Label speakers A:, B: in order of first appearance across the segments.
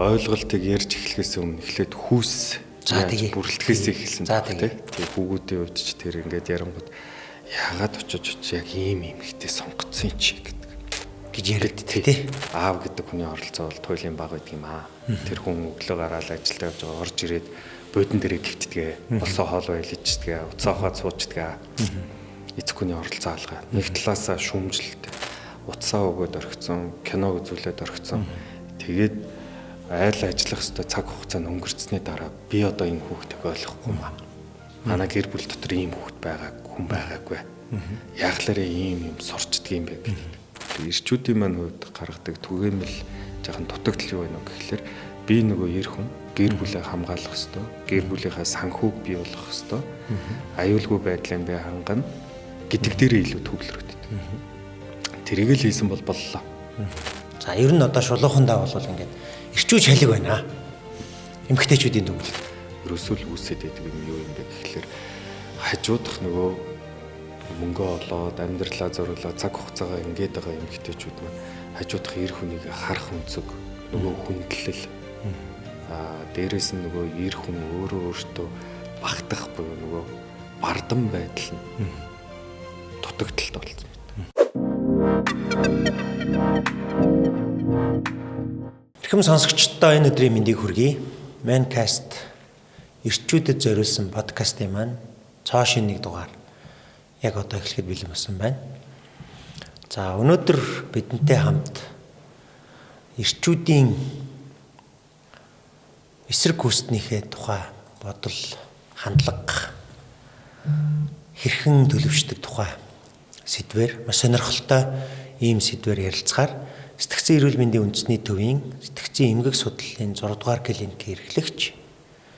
A: ойлголтыг ярьж эхлэхээс өмнө эхлээд хүүс бүрэлдэхээс эхэлсэн. Тэгээ хүүгүүдийн хувьд ч тэр ингээд ярангууд яагаад очиж яг ийм ихтэй сонгоцсон юм чи гэж яриад тий. Аав гэдэг хүний оролцоо бол туйлын баг байдаг юм аа. Тэр хүн өглөө гараад ажилдаа явж байгаа орж ирээд бодон дээрээ гівтдгээ. Болсон хоол байлждгээ, уцаахаа суучдгээ. Эцэг хүний оролцоо алгаа. Нэг талаасаа шүүмжлэлт, утсаа өгөөд орхицсон, кино үзүүлээд орхицсон. Тэгээд айл ажиллах хэвээр цаг хугацаанд өнгөрцсөний дараа би одоо энэ хүүхдийг ойлгохгүй юм аа. Манай гэр бүл дотор ийм хүүхд хүн байгаагүй. Яахлаараа ийм сурчдаг юм бэ гэдэг. Ирчүүдийн маань хувьд гаргадаг түгээмэл жоохон дутагдал юу байна вэ гэхэлэр би нөгөө эр хүн гэр бүлээ хамгаалах хэвээр, гэр бүлийнхаа санхүүг бий болгох хэвээр, аюулгүй байдлын бай хангана гэдэг дээр илүү төвлөрөөд байдаг. Тэрийг л хийсэн бол боллоо.
B: За ер нь одоо шулуухандаа бол ингээд ирчүүд шалиг байна. Эмэгтэйчүүдийн төвлөл.
A: Ерөөсөө л үүсээд байдаг юм юу юм бэ гэхэлэр хажуудах нөгөө мөнгө олоод амьдралаа зориулаад цаг хугацаагаа ингээд байгаа эмэгтэйчүүд маань хажуудах эр хүнийг харах өнцөг нөгөө хүндлэл дээрээс нь нөгөө эр хүн өөртөө багтах буюу нөгөө бардам байдал нь дутагдaltaд болсон байна.
B: Эрхэм сонсогчдоо энэ өдрийн мэндийг хүргэе. Mancast ирчүүдэд зориулсан подкастын маань цаашийн нэг дугаар яг одоо эхлэхэд бэлэн болсон байна. За өнөөдөр бидэнтэй хамт ирчүүдийн эсрэг гүйцэтнийхээ тухай бодол, хандлага хэрхэн төлөвшдөг тухай сэдвээр маш сонирхолтой ийм сэдвээр ярилцахаар Сэтгцэн эрүүл мэндийн үндэсний төвийн сэтгцэн эмгэг судлалын 6 дугаар клиникийн эрхлэгч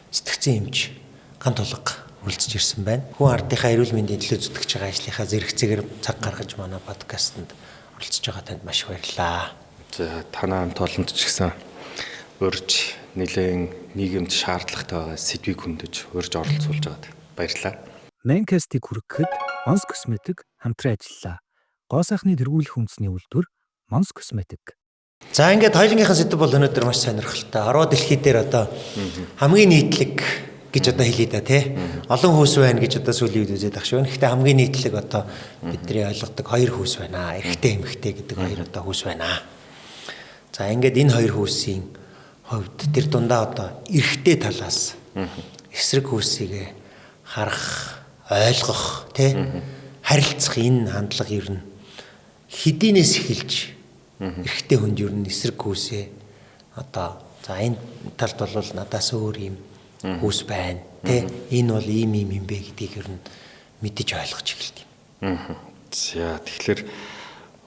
B: сэтгцэн эмч Гант Тулга үлдэж ирсэн байна. Хүн ардынхаа эрүүл мэндийн төлөө зүтгэж байгаа ажлынхаа зэрэгцээгээр цаг гаргаж манай подкастт оролцож байгаа танд маш их баярлалаа.
A: За танаа хамт олонд ч гэсэн урьж нэлээд нийгэмд шаардлагатай байгаа сэдвийг хөндөж урьж оролцуулж байгаад баярлалаа.
C: Mancast-ийг хүргэхэд Mons Cosmetic хамтран ажиллалаа. Гоо сайхны тэргүүлэх үндэсний үйлдвэр Mons Cosmetic.
B: За ингээд хоёулынхаа сэдв бол өнөөдөр маш сонирхолтой. 10 дэлхий дээр одоо хамгийн нийтлэг гэж одоо хэлээ да тий. Олон хүйс байна гэж одоо сүүлийн үед үзээд ах шүү. Гэхдээ хамгийн нийтлэг одоо бидний ойлгодог хоёр хүйс байна. Эрэгтэй эмэгтэй гэдэг хоёр одоо хүйс байна. За ингээд энэ хоёр хүйсийн хувьд тэр дундаа одоо эрэгтэй талаас эсрэг хүйсийг харах, ойлгох тий харилцах энэ хандлага ер нь хэдийнээс эхэлж эрэгтэй хүнд ер нь эсрэг хүйсээ одоо за энэ талд бол надаас өөр юм хүүс байна тий энэ бол ийм юм бэ гэдгийг ер нь мэдэж ойлгож эхэлт юм.
A: За тэгэхээр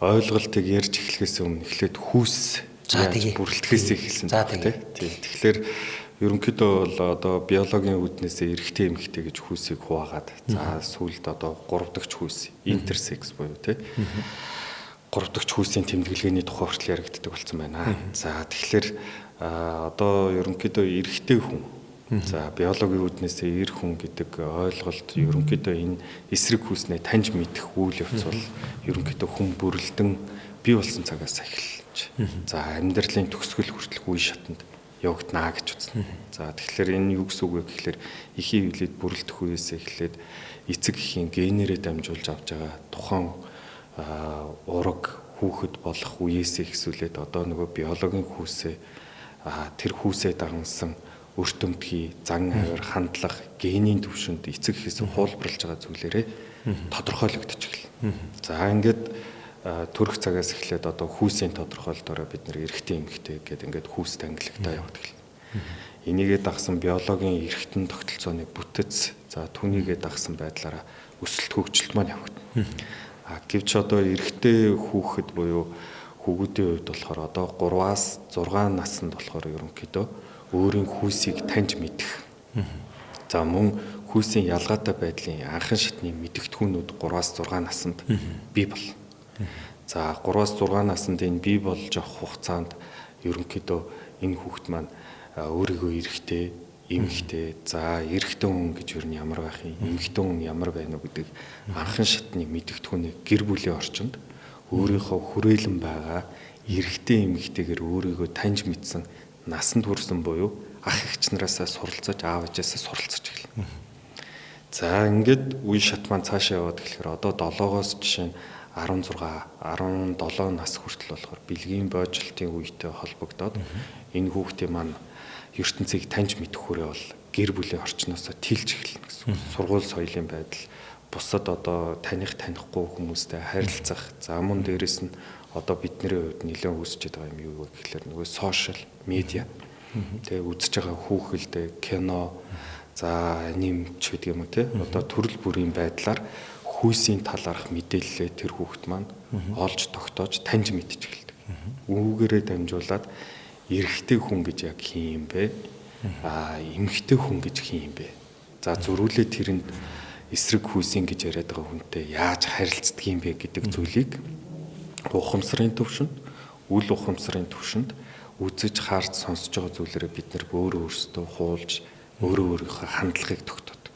A: ойлголтыг ярьж эхлэхээс өмнө эхлээд хүүс бүрэлдэхээс эхэлсэн тий. Тэгэхээр ерөнхийдөө бол одоо биологийн үүднээсээ эрэгтэй эмэгтэй гэж хүүсийг хуваагаад за сүүлд одоо 3 дахь хүүс интерсекс буюу тий 3 дахь хүүсийн тэмдэглэгээний тухай хүртэл яригддаг болсон байна. За тэгэхээр одоо ерөнхийдөө эрэгтэй хүн за биологийн үүднээсээ эр хүн гэдэг ойлголт ерөнхийдөө энэ эсрэг хүүснээ таньж мэдэх үйл явц бол ерөнхийдөө хүн бүрэлдэн бий болсон цагаас эхэлж за амьдралын төгсгөл хүртэл үе шатанд явагдана гэж үзнэ. За тэгэхээр энэ юу гэсэн үг вэ гэхээр эхийн хөвлөд бүрэлдэх үеэс эхлээд эцэг эхийн генерээ дамжуулж авч байгаа тухайн ураг хүүхэд болох үеэс эхсүүлээд одоо нөгөө биологийн хүүсээ тэр хүүсээ дагнсан өртөмтгий, зан авир, хандлага, генийн түвшинд эцэг эхээс хуулбарлаж байгаа зүйлээрээ тодорхойлогдож эхэлнэ. За ингээд төрөх цагаас эхлээд одоо хүүсийн тодорхойлолтоор бид нэр эрэгтэй эмэгтэй гэдэг ингээд хүүс тангилагтаа яваад эхэлнэ. Энийгээ дагсан биологийн эргэтэн тогтолцооны бүтэц, за түүнийгээ дагсан байдлаараа өсөлт хөгжилт маань явагдана. Гэвч одоо эрэгтэй хүүхэд буюу хүүгүүдийн хувьд болохоор одоо 3-аас 6 наснд болохоор ерөнхийдөө өөрийн хүүсийг таньж мэдэх. За мөн хүүсийн ялгаатай байдлын анхан шатны мэдэгдэхүүнүүд 3-аас 6 наснд бий бол. За 3-аас 6 наснд энэ бий болж авах хугацаанд ерөнхийдөө энэ хүүхэд маань өөрийгөө эрэгтэй, эмэгтэй, за эрэгтэй хүн гэж юу нь ямар байх юм, эмэгтэй хүн ямар байна уу гэдэг анхан шатны мэдэгдэхүүнийг гэр бүлийн орчинд өөрийнхөө хүрээлэн байгаа эрэгтэй эмэгтэйгээр өөрийгөө таньж мэдсэн насанд хүрсэн буюу ах эгч нараасаа суралцаж аав ээжээсээ суралцаж эхэлнэ. За ингээд үе шат маань цаашаа яваад тэгэхээр одоо 7-оос жишээ нь 16, 17 нас хүртэл болохоор бэлгийн боожлтын үетэй холбогдоод энэ хүүхдийн маань ертөнцийг таньж мэдэх хүрээ бол гэр бүлийн орчноос тэлж эхэлнэ гэсэн. Сургууль соёлын байдал, бусад одоо танихгүй хүмүүстэй харилцах, за мөн дээрэс нь одоо бидний хувьд нэлээд үүсчихэд байгаа юм юу вэ гэхээр нөгөө сошиал медиа. Тэгээ үзэж байгаа хүүхэлдээ кино, за аним ч гэдэг юм уу те. Одоо төрөл бүрийн байдлаар хүйсийн талаарх мэдээлэлээ тэр хүүхэд маань олж тогтоож таньж мэдчих эхэлдэг. Үүгээрээ дамжуулаад эрэгтэй хүн гэж яг хин юм бэ? Эмэгтэй хүн гэж хин юм бэ? За зөрүүлээ тэрэнд эсрэг хүйсийн гэж яриад байгаа хүнтэй яаж харилцдаг юм бэ гэдэг зүйлийг ухамсарын төвшөнд, үл ухамсарын төвшөнд үзэж харж сонсож байгаа зүйлээрээ бид нэр өөрөө өөрсдөө хуулж өөрийнхөө хандлагыг тогтоодог.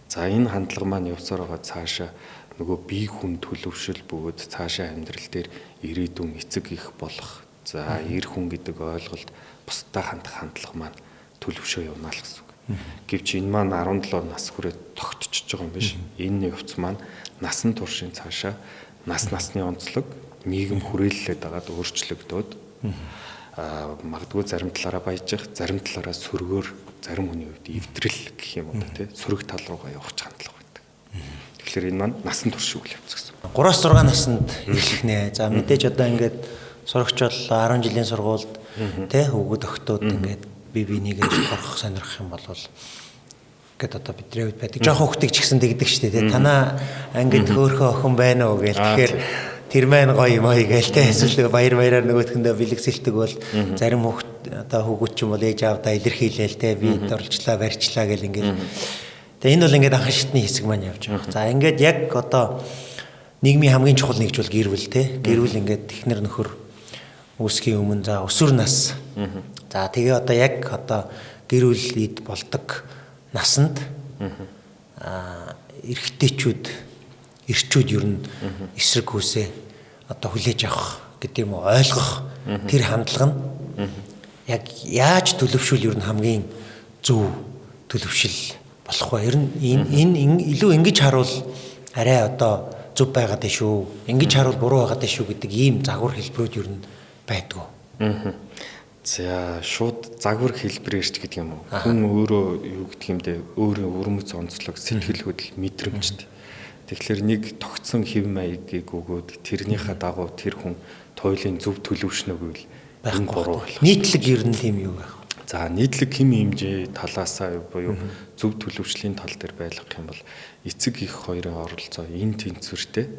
A: За энэ хандлага маань явсаар байгаа цаашаа нөгөө бие хүн төлөвшөл бөгөөд цаашаа амьдрал дээр ирээдүйн эцэг их болох. За эр хүн гэдэг ойлголт бусдаа хандах хандлага маань төлөвшөө явна л гэсэн үг. Гэвч энэ маань 17 нас хүрээд тогтчихж байгаа юм биш. Энэ явц маань насан туршийн цаашаа насны онцлог нийгэм хүрээлэлээд байгаад өөрчлөгдөөд магадгүй зарим талаараа баяжих, зарим талаараа сөргөөр, зарим хүний үед эвдрэл гэх юм уу тий сөрөг тал руугаа явах хандлага байдаг. Тэгэхээр энэ маань насан турш үйл явц гэсэн.
B: 3-6 наснд эхлэнэ. За мэдээж одоо ингээд сурагч бол 10 жилийн сургуульд тий хөвгөд өгтөөд ингээд бибинийгээ сурах сонирхох юм бол гэт одоо бидний үед байдаг. Жохон хөвгтийг ч гэсэн дэгдэг штэ тий танаа ангид хөөхөө охин байна уу гээл. Тэгэхээр тэр маань гоё юм аа гээл тий эсвэл баяраар нөгөөтгөндөө бэлэгсэлдэг бол зарим хөвгт одоо хөвгүүд ч юм бол ээж аавдаа илэрхийлээл тий би дурчлаа барьчлаа гэл ингээд. Тэгээ энэ бол ингээд анхан шатны хэсэг маань явж байгаа. За ингээд яг одоо нийгмийн хамгийн чухал нэгж бол гэр бүл тий. Гэр бүл ингээд эхнэр нөхөр үүсхийн өмнө за өсвөр нас. За тэгээ одоо яг одоо гэр бүлд болдог насанд эрэгтэйчүүд эрчүүд ер нь эсрэг хүсээ одоо хүлээж авах гэдэг юм уу ойлгох тэр хандлага нь яг яаж төлөвшүүл ер нь хамгийн зөв төлөвшил болох вэ? Ер нь энэ илүү ингэж харуул арай одоо зөв байгаад дээ шүү. Ингэж харуул буруу байгаад дээ шүү гэдэг ийм загвар хэлбэрүүд ер нь байдгүй.
A: За шууд загвар хэлбэрээрч гэдэг юм уу? Хүн өөрөө юу гэдэг юм бэ? Өөрийн өрмөц онцлог, сэтгэл хөдлөл, мэдрэмжтэй. Тэгэхээр нэг тогтсон хэв маягийг өгөөд тэрнийхээ дагуу тэр хүн туйлын зөв төлөвшнөг үйл энэ буруу болох.
B: Нийтлэг ер нь тийм юу байх вэ?
A: За нийтлэг хэм хэмжээ талаасаа буюу зөв төлөвшлийн тал дээр байлгах юм бол эцэг их хоёрын оролцоо энэ тэнцвэртэй.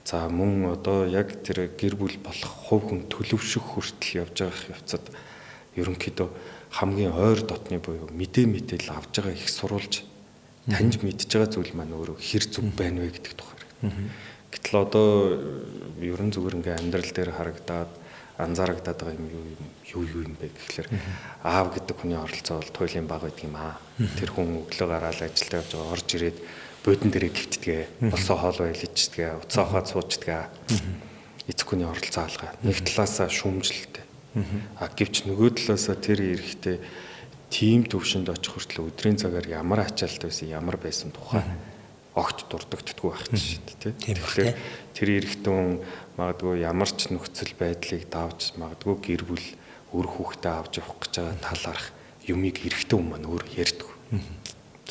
A: За мөн одоо яг тэр гэр бүл болох хувь хүн төлөвшөх хүртэл явж байгаа явцад ерөнхийдөө хамгийн ойр дотны буюу мэдээлэл авж байгаа их сурулж таньж мэдж байгаа зүйл маань өөрөө хэр зөв байна вэ гэдэг тухай. Гэтэл одоо ерөн зүгээр ингээм амьдрал дээр харагдаад анзаарагдаад байгаа юм юу юм бэ гэхэлэр аав гэдэг хүний оролцоо бол туйлын баг байдаг юм аа. Тэр хүн өглөө гараад ажилдаа явж байгаа орж ирээд буудан дээрээ гівтдгээ, болсон хоол байл ичдгээ, уцаа ухаад суучдгээ. Эцэг хүний оролцоо алгаа. Нэг талаасаа шүүмжлэлтэй. Гэвч нөгөө талаасаа тэр эрэхтэй тийм төвшөнд очих хүртэл өдрийн цагаар ямар ачаалт байсан, ямар байсан тухай огт дурддагддаггүй байх чинь тий. Тэгэхээр тэр эрэхтэн магадгүй ямар ч нөхцөл байдлыг давж магадгүй гэр бүл өр хүүхдээ авч явах гэж байгаа талаарх юмыг эрэхтэн хүмүүс маань өөр ярьдаг.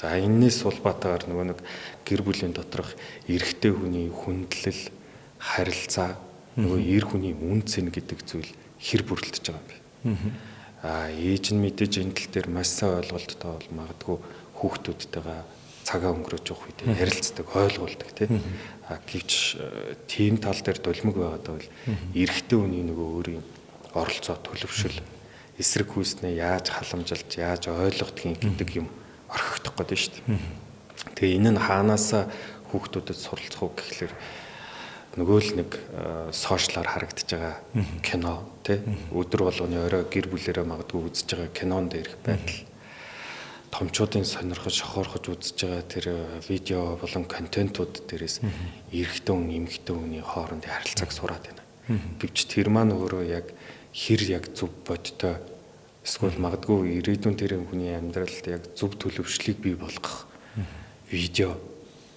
A: За энэс улбаатаагаар нөгөө нэг гэр бүлийн доторх эрэгтэй хүний хүндлэл, харилцаа, нөгөө эр хүний үн цэн гэдэг зүйл хэр бүрэлдэж байгаа юм бэ? Ээж нь мэдээж энэ тал дээр маш сайн ойлголттой бол магадгүй хүүхдүүдтэйгээ цагаа өнгөрөөж явах үед ярилцдаг, ойлгуулдаг тийм. Гэвч тийм тал дээр дулмаг байгаад бол эрэгтэй хүний нөгөө өөрийн оролцоо төлөвшөл, эсрэг хүйснээ яаж халамжилж, яаж ойлгодгийг гэдэг юм орхигдох гэдэг шүү дээ. Тэгээ энэ нь хаанаасаа хүүхдүүдэд суралцах уу гэхлээр нөгөө л нэг сошиалар харагдаж байгаа кино тий өдөр болгоны орой гэр бүлээрээ магадгүй үзэж байгаа кинон дээрх байдал томчуудын сонирхож шохоорхож үзэж байгаа тэр видео болон контентууд дээрээс эрэгтэй хүн эмэгтэй хүний хоорондын харилцааг сураад байна. Гэвч тэр маань өөрөө яг хэр яг зөв бодтой Эсвэл магадгүй ирээдүйн тэр хүний амьдралд яг зөв төлөвшлийг бий болгох видео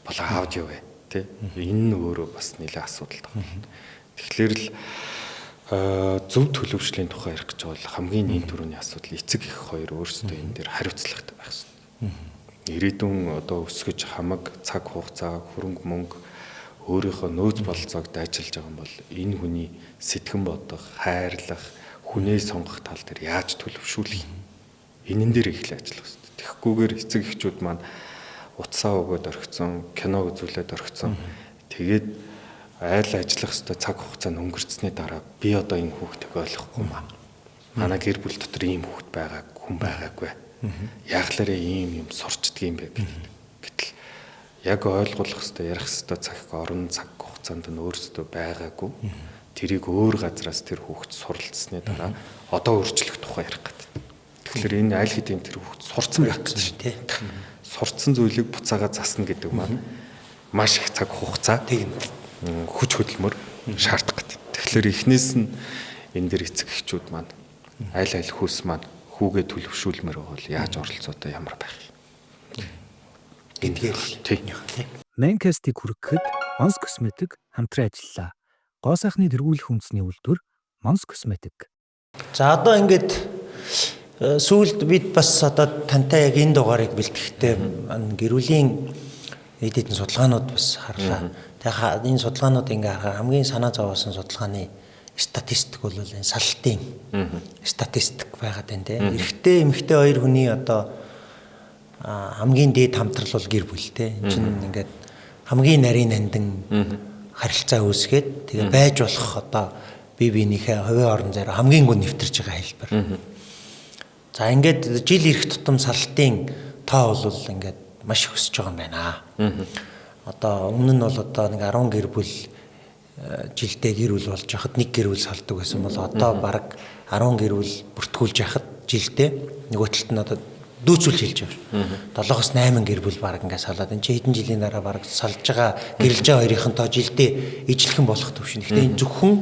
A: болон аудио бай. Тэ? Энэ нь өөрөө бас нэлээд асуудал байна. Тэгэхээр л зөв төлөвшлийн тухай ярих гэж бол хамгийн нийт төрөний асуудал эцэг эх хоёр өөрсдөө энэ дээр хариуцлагатай байх хэрэгтэй. Ирээдүйн одоо өсгөж хамаг цаг хугацаа, хөрөнгө мөнгө өөрийнхөө нөөц бололцоогд ажиллаж байгаа юм бол энэ хүний сэтгэн бодох, хайрлах, хүнээ сонгох тал дээр яаж төлөвшүүлэх юм? Энэн дээр эхлэх ажиллах хэрэгтэй. Тэгэхгүйгээр эцэг эхчүүд маань утсаа өгөөд орхицсон, кино үзүүлээд орхицсон. Тэгээд айл ажиллах хэвээр цаг хугацаанд өнгөрцсөний дараа би одоо энэ хүүхдийг ойлгохгүй маа. Манай гэр бүл дотор ийм хүүхд хүн байгаагүй. Яаглаараа ийм сурчдаг юм бэ гэтэл яг ойлгуулах хэвээр ярих хэвээр цаг хугацаанд нь өөрсдөө байгаагүй. Тэрийг өөр газраас тэр хүүхд суралцсны дараа одоо өөрчлөх тухай ярих гэдэг. Тэгэхээр энэ айл хэдийн тэр хүүхд сурцсан байх гэж шүү дээ. Сурцсан зүйлийг буцаага засна гэдэг маань маш их цаг хугацаа хүч хөдөлмөр шаардах гэдэг. Тэгэхээр эхнээс нь энэ дэр эцэг эхчүүд маань айл хүйс маань хүүгээ төлөвшүүлмээр бол яаж оролцоотой ямар байх юм гэдгээр.
C: Maincast-ийг хүргэхэд Ons Cosmetic хамтран ажиллаа. Гоо сайхны тэргүүлэх үндэсний үйлдвэр Ons Cosmetic.
B: За одоо ингээд сүүлд бид бас одоо тантай яг энэ дугаарыг бэлтгэхдээ гэрүүлийн эд хэдэн судалгаанууд бас харлаа. Тэгэхээр энэ судалгаанууд ингээ харахаар хамгийн санаа зовоосон судалгааны статистик бол энэ салтын статистик байгаад байна те. Эрэгтэй эмэгтэй хоёр хүний одоо хамгийн дээд хамтрал бол гэр бүл те. Энэ чинь ингээд хамгийн нарийн нандин харилцаа үүсгээд тэгээ байж болох одоо бие биенийхээ хувийн орон зайр хамгийн гүн нэвтэрж байгаа хэлбэр. За ингээд жил ирэх тутам салтын тоо бол ингээд маш их өсөж байгаа юм байна. Одоо өмнө нь бол одоо нэг 10 гэр бүл жилдээ гэр бүл болж хахад нэг гэр бүл салдаг байсан бол одоо бараг 10 гэр бүл бүртгүүлж яхад жилдээ нөгөө талд нь одоо дүүцүүл хэлж байгаа. 7-8 гэр бүл бараг ингээд салаад энэ чи хэдэн жилийн дараа бараг салж байгаа гэрэлж байгаа хоёрын тоо жилдээ ижлэхэн болох төвшин. Гэхдээ энэ зөвхөн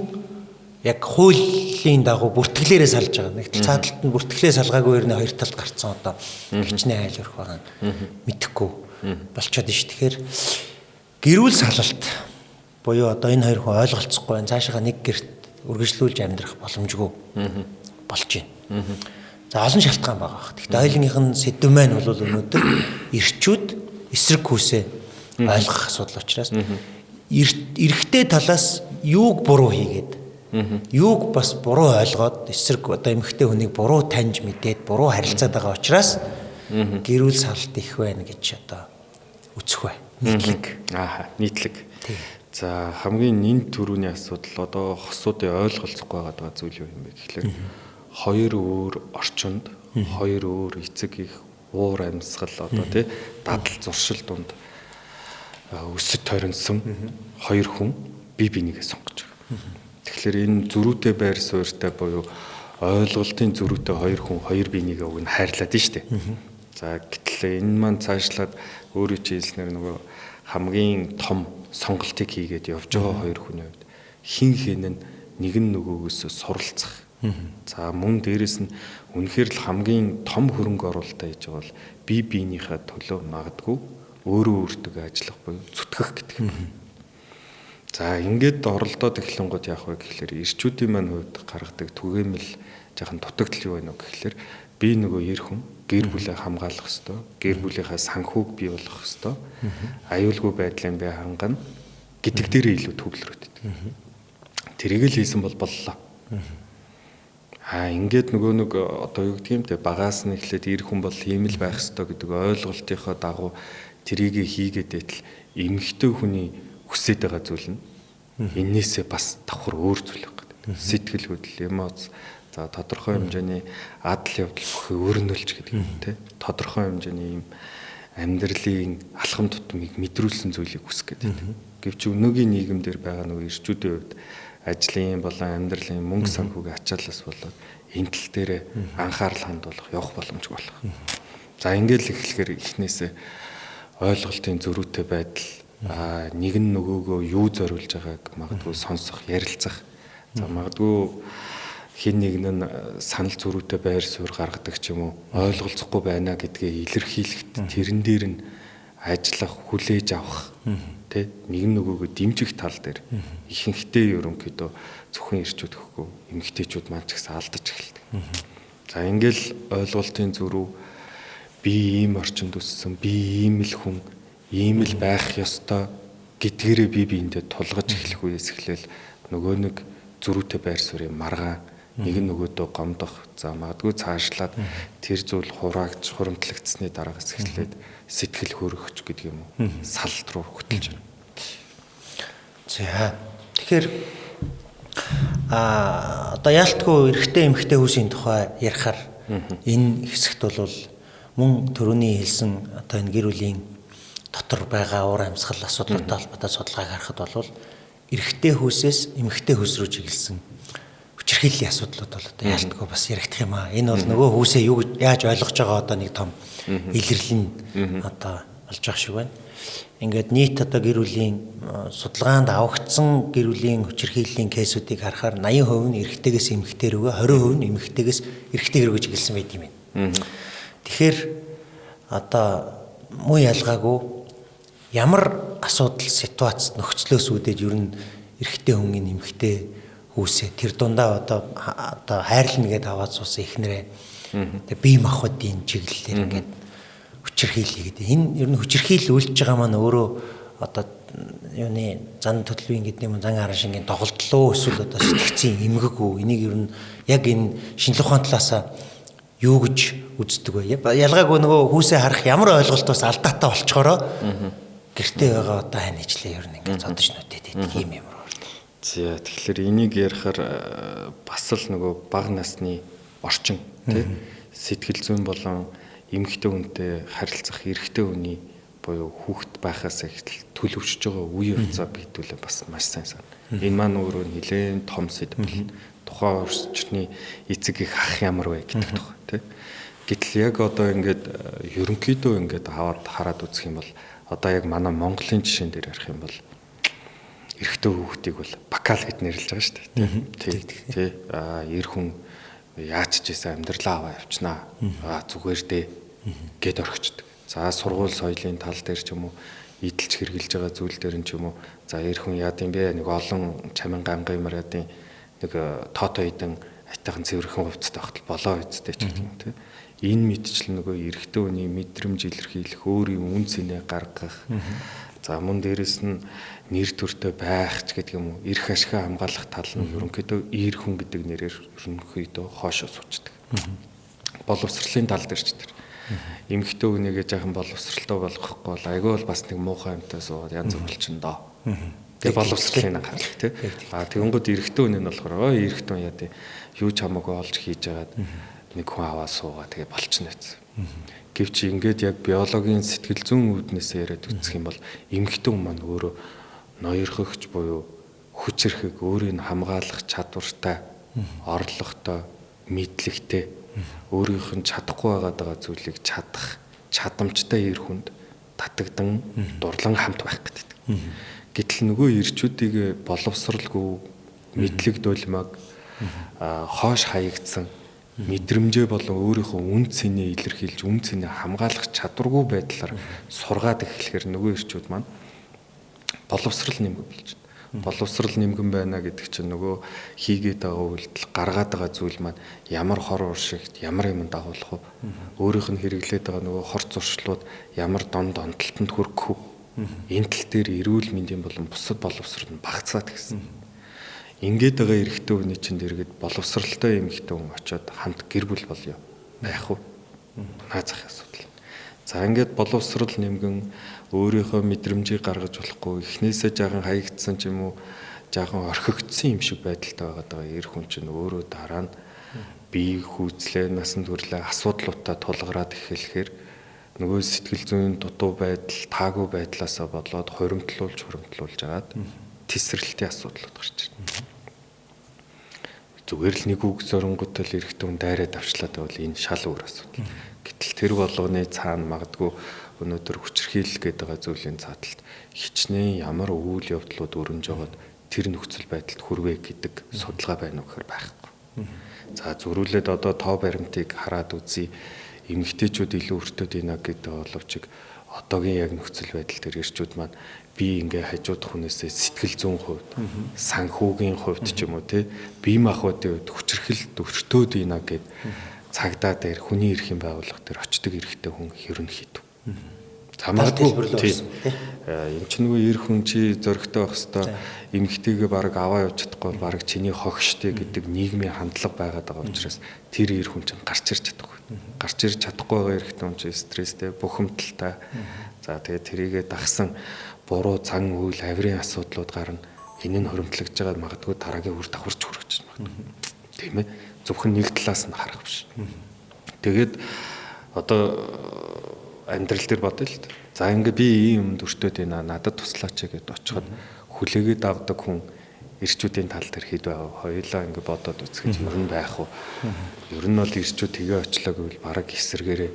B: яг хуулийн дагуу бүртгэлээрээ салж байгаа. Нэг цааталт нь бүртгэлээ салгаагүй өрнө хоёр талд гарцсан одоо гिचний айл өрх байгаа нь мэдэхгүй болчиход ш. Тэгэхээр гэрүүл салалт буюу одоо энэ хоёр хүн ойлголцохгүй байна. Цаашаа нэг гэрт үргэлжлүүлж амьдрах боломжгүй болж байна. За олон шалтгаан байгаа. Гэхдээ ойлынх нь сэдв маань бол өнөөдөр эрчүүд эсрэг хүүсээ ойлгох асуудал учраас эрэгтэй талаас юуг буруу хийгээд юуг бас буруу ойлгоод эсрэг одоо эмэгтэй хүнийг буруу таньж мэдээд буруу харилцаад байгаа учраас гэрүүл салалт их байна гэж одоо үзэх бай. Нийтлэг.
A: Нийтлэг. За хамгийн нэн төрөний асуудал одоо хосуудын ойлголцохгүй байгаа зүйл юу юм бэ гэхлээр хоёр өөр орчинд хоёр өөр эцэг их уур амьсгал одоо тий дадал зуршил донд өсөж тойронсон хоёр хүн бие бинийгээ сонгож байгаа. Тэгэхээр энэ зөрүүтэй байр суурьтай буюу ойлголтын зөрүүтэй хоёр хүн хоёр бинийгээ уг нь хайрлаад нь штэ. За гэтэл энэ маань цаашлаад өөрөө чи хэлснээр нөгөө хамгийн том сонголтыг хийгээд явж байгаа хоёр хүний хувьд хин хин нь нэг нь нөгөөгөөс суралцах. За мөн дээрэс нь үнэхээр л хамгийн том хөрөнгө оруулалтаа хийж байгаа бол бие биенийхээ төлөө магадгүй өөрөө өөртөө ажиллах буюу зүтгэх гэдэг юм. За ингээд оролдоод эхлэнгууд яах вэ гэхэлэр эрчүүдийн маань хувьд гаргадаг түгээмэл жоохон дутагдал юу байна вэ гэхэлэр би нөгөө ер хүн гэр бүлээ хамгаалах ёстой, гэр бүлийнхаа санхүүг бий болгох ёстой, аюулгүй байдлын бай хангана гэдэг дээрээ илүү төвлөрөөд байдаг. Тэрийг л хийсэн бол боллоо. Ингээд нөгөө нэг одоо юу гэдэг юм те багаас нь эхлээд ир хүн бол ийм л байх ёстой гэдэг ойлголтынхоо дагуу тэрийг хийгээд байтал эмэгтэй хүний хүсэж байгаа зүйл нь энээсээ бас давхар өөр зүйл байна. Сэтгэл хөдлөл, эмоц, за тодорхой хэмжээний адал явдал бүхий өрнөлж гэдэг юм те тодорхой хэмжээний ийм амьдралын алхам тутмыг мэдрүүлсэн зүйлийг хүсэх гэдэг. Гэвч өнөөгийн нийгэмдэр байгаа нөгөө эрчүүдийн хувьд ажлын болон амьдралын мөнгө санхүүгийн ачааллаас болоод энэ тал дээр анхаарал хандуулах явах боломжгүй болох. За ингээд л эхлэхээр эхнээсээ ойлголтын зөрүүтэй байдал нэг нь нөгөөгөө юу зориулж байгааг магадгүй сонсох, ярилцах. За магадгүй хин нэг нь санал зөрүүтэй байр суурь гаргадаг ч юм уу ойлголцохгүй байна гэдгээ илэрхийлэхэд тэрэн дээр нь ажиллах, хүлээж авах тий нэг нөгөөгөө дэмжих тал дээр ихэнхдээ ерөнхийдөө зөвхөн ирчүүд гэхгүй эмэгтэйчүүд маань ч гэсэн алдаж эхэлдэг. За ингээл ойлголтын зөрүү би ийм орчинд өссөн, би ийм л хүн, ийм л байх ёстой гэдгээрээ би биендээ тулгаж эхлэх үеэс эхлээл нөгөө нэг зөрүүтэй байр суурийн маргаан нэг нөгөөдөө гомдох, за магадгүй цаашлаад тэр зүйл хуримтлагдсны дараагаас эхлээд сэтгэл хөөрөгч гэдэг юм уу салт руу хөтлөж байна.
B: За тэгэхээр одоо яалтгүй эрэгтэй эмэгтэй хүмүүсийн тухай ярихаар энэ хэсэгт бол мөн төрөний хэлсэн одоо энэ гэр бүлийн дотор байгаа уур амьсгал асуудалтай холбоотой судалгааг харахад бол эрэгтэй хүмүүсээс эмэгтэй хүмүүс рүү чиглэсэн хүчирхийллийн асуудлууд бол одоо яалтгүй бас яригдах юм аа. Энэ бол нөгөө хүмүүсээ юу яаж ойлгож байгаа одоо нэг том илэрлэл нь одоо болж байгаа шиг байна. Ингээд нийт одоо гэр бүлийн судалгаанд авагдсан гэр бүлийн хүчирхийллийн кейсүүдийг харахаар 80% нь эрэгтэйгээс эмэгтэй рүүгээ 20% нь эмэгтэйгээс эрэгтэй рүү чиглэсэн байт юм байна. Тэгэхээр одоо муу ялгаагүй ямар асуудал ситуац нөхцлөөс үүдэж ер нь эрэгтэй хүн эмэгтэй хүүсээ тэр дундаа одоо хайрлна гэдээ аваад суусан ихнэрээ тэгээ бие махбодын чиглэлээр ингээд хүчирхийлье гэдэг. Энэ ер нь хүчирхийлэл үйлдэж байгаа маань өөрөө одоо юуны зан төлөвийн гэдэг юм зан аран шингийн доголдлоо эсвэл одоо сэтгцийн эмгэг үү энийг ер нь яг энэ шинжлэх ухааны талаас юу гэж үздэг вэ? Ялгаагүй нөгөө хүүсээ харах ямар ойлголтоос алдаатай болчхороо гэртээ байгаа одоо хань ижлээ ер нь ингээд зодож нүдэд байдаг юм юм.
A: За тэгэхээр энийг ярихаар бас л нөгөө бага насны орчин тий сэтгэл зүйн болон эмэгтэй хүнтэй харилцах эрэгтэй хүний буюу хүүхэд байхаас эхэл төлөвшөж байгаа үе хугацаа бийтүүлээ бас маш сайн санана. Энэ маань өөрөө нэлээд том сэдв бол тухайн орчны эцэг их ах ямар вэ гэдэг тухай тий. Гэтэл яг одоо ингээд ерөнхийдөө ингээд аваад хараад үзэх юм бол одоо яг манай Монголын жишээн дээр ярих юм бол эрэгтэй хүүхдийг бол бакал гэж нэрлэж байгаа шүү дээ. Тий. Эр хүн яаж ч ийсэн амьдралаа аваа явчнаа. Зүгээр дээ гэд орхичдаг. За сургууль соёлын тал дээр ч юм уу идэлж хэрглэж байгаа зүйл дээр нь ч юм уу за эр хүн яад юм бэ? Нэг олон чамин гангаймар яадын нэг тоото идэн айтайхан цэвэрхэн хувцастай багтал болоо үсттэй ч гэдэг юм тий. Энэ мэдчил нөгөө эрэгтэй хүний мэдрэмж илэрхийлэх, өөрийн үн цэнэ гаргах. За мөн дээрэс нь нэр төртэй байх ч гэдэг юм уу эрх ашигаа хамгаалах тал нь ерөнхийдөө эр хүн гэдэг нэрээр ерөнхийдөө хоошоо суучдаг. Боловсролын тал дээр ч тэр эмэгтэй хүнийгээ жаахан боловсралтай болгохгүй бол айгүй бол бас нэг муухай юмтай сууд янз бүр болчихно доо. Тэгээ боловсролын анхаарал тий. Тэгэнгүүт эрэгтэй хүн нь болохоор эрэгтэй хүн яа тий юу ч хамаагүй олж хийж агаад нэг хүн аваа суугаа тэгээ болчихно гэсэн. Гэвч ингээд яг биологийн сэтгэл зүйн үүднээс яриад үзэх юм бол эмэгтэй хүн маань өөрөө ноёрхогч буюу хүчрхэг өөрийг хамгаалах чадвартай, орлоготой, мэдлэгтэй өөрийнх нь чадахгүй байгаа зүйлийг чадах чадамжтай эр хүнд татагдан дурлан хамт байх гэдэг. Гэтэл нөгөө эрчүүдийг боловсралгүй мэдлэг дулмаг хоош хаягдсан мэдрэмжээ болон өөрийнхөө үн цэнэ илэрхийлж үн цэнэ хамгаалах чадваргүй байдлаар сургаад эхлэхээр нөгөө эрчүүд маань боловсрал нэмгэн болж байна. Боловсрал нэмгэн байна гэдэг чинь нөгөө хийгээд байгаа үйлдэл гаргаад байгаа зүйл маань ямар хор уршигт ямар юм дагуулах вэ? Өөрийнх нь хэрэглээд байгаа нөгөө хор зуршлууд ямар донд онтолтонд хүрэх вэ? Энэ тал дээр эрүүл мэндийн болон бусад боловсрол нь багцаад гисэн. Ингээд байгаа эрэгтэй хүний чинь дэргэд боловсралтай эмэгтэй хүн очиод хамт гэр бүл болё байх уу? Наазах асуудал. За ингээд боловсрал нэмгэн өөрийнхөө мэдрэмжийг гаргаж болохгүй эхнээсээ жаахан хаягдсан ч юм уу жаахан орхигдсон юм шиг байдалтай байгаа эр хүн чинь өөрөө дараа нь бие хүүцлээ насан турлаа асуудлуудаа тулгараад эхлэхээр нөгөө сэтгэл зүйн дутуу байдал таагүй байдлаасаа болоод хуримтлуулж агаад тесрэлтийн асуудлууд гарч ирнэ. Зүгээр л нэг үг зөрөнгөтэй л эрэгтэй хүн дайраад авчлаад байвал энэ шал өөр асуудал. Гэтэл тэр болгоны цаана магадгүй өнөөдөр хүчирхийлэл гэдэг байгаа зүйлийн цааталт хичнээн ямар үйл явдлууд өрнөж байгаад тэр нөхцөл байдалд хүрвэ гэдэг судалгаа байна уу гэхээр байхгүй. За зөрүүлээд одоо тоо баримтыг хараад үзье. Эмэгтэйчүүд илүү өртөөд ийна гэдэг боловч одоогийн яг нөхцөл байдал дээр ирчүүд маань би ингээ хажуудах хүнээсээ сэтгэл зүйн хувьд, санхүүгийн хувьд ч юм уу те бие махбодын хувьд хүчрхэлд өртөөд ийна гэд цагдаа дээр хүний эрхийн байгууллага дээр очдог эрхтэй хүн ерөнхийдөө. Замааргүй тийм. Эм ч нөгөө эр хүн чи зөрөгтэй байх хэвээр эмэгтэйгээ баг аваа явж чадахгүй баг чиний хогштэй гэдэг нийгмийн хандлага байгаад байгаа учраас тэр эр хүн чинь гарч ирж чадахгүй. Гарч ирж чадахгүй байгаа эрэгтэй хүн чинь стресстэй, бухимдалтай. За тэгээд тэрийгээ дагсан буруу зан үйл авирын асуудлууд гарна. Энэ нь хоригдлогдож байгаа магадгүй дараагийн үр давхарч хүрэж байна. Тийм ээ. Зөвхөн нэг талаас нь харах биш. Тэгээд одоо амьдрал дээр бодъё л дээ. За ингээ би ийм юмд өртөөд байна. Надад туслаач гэд очиход хүлээгээд авдаг хүн эрчүүдийн тал дээр хэд байгаа. Хоёулаа ингээ бодоод үзэхэд ер нь байх уу. Ер нь бол эрчүүд тгээ очлоо гэвэл бараг эсэргээрээ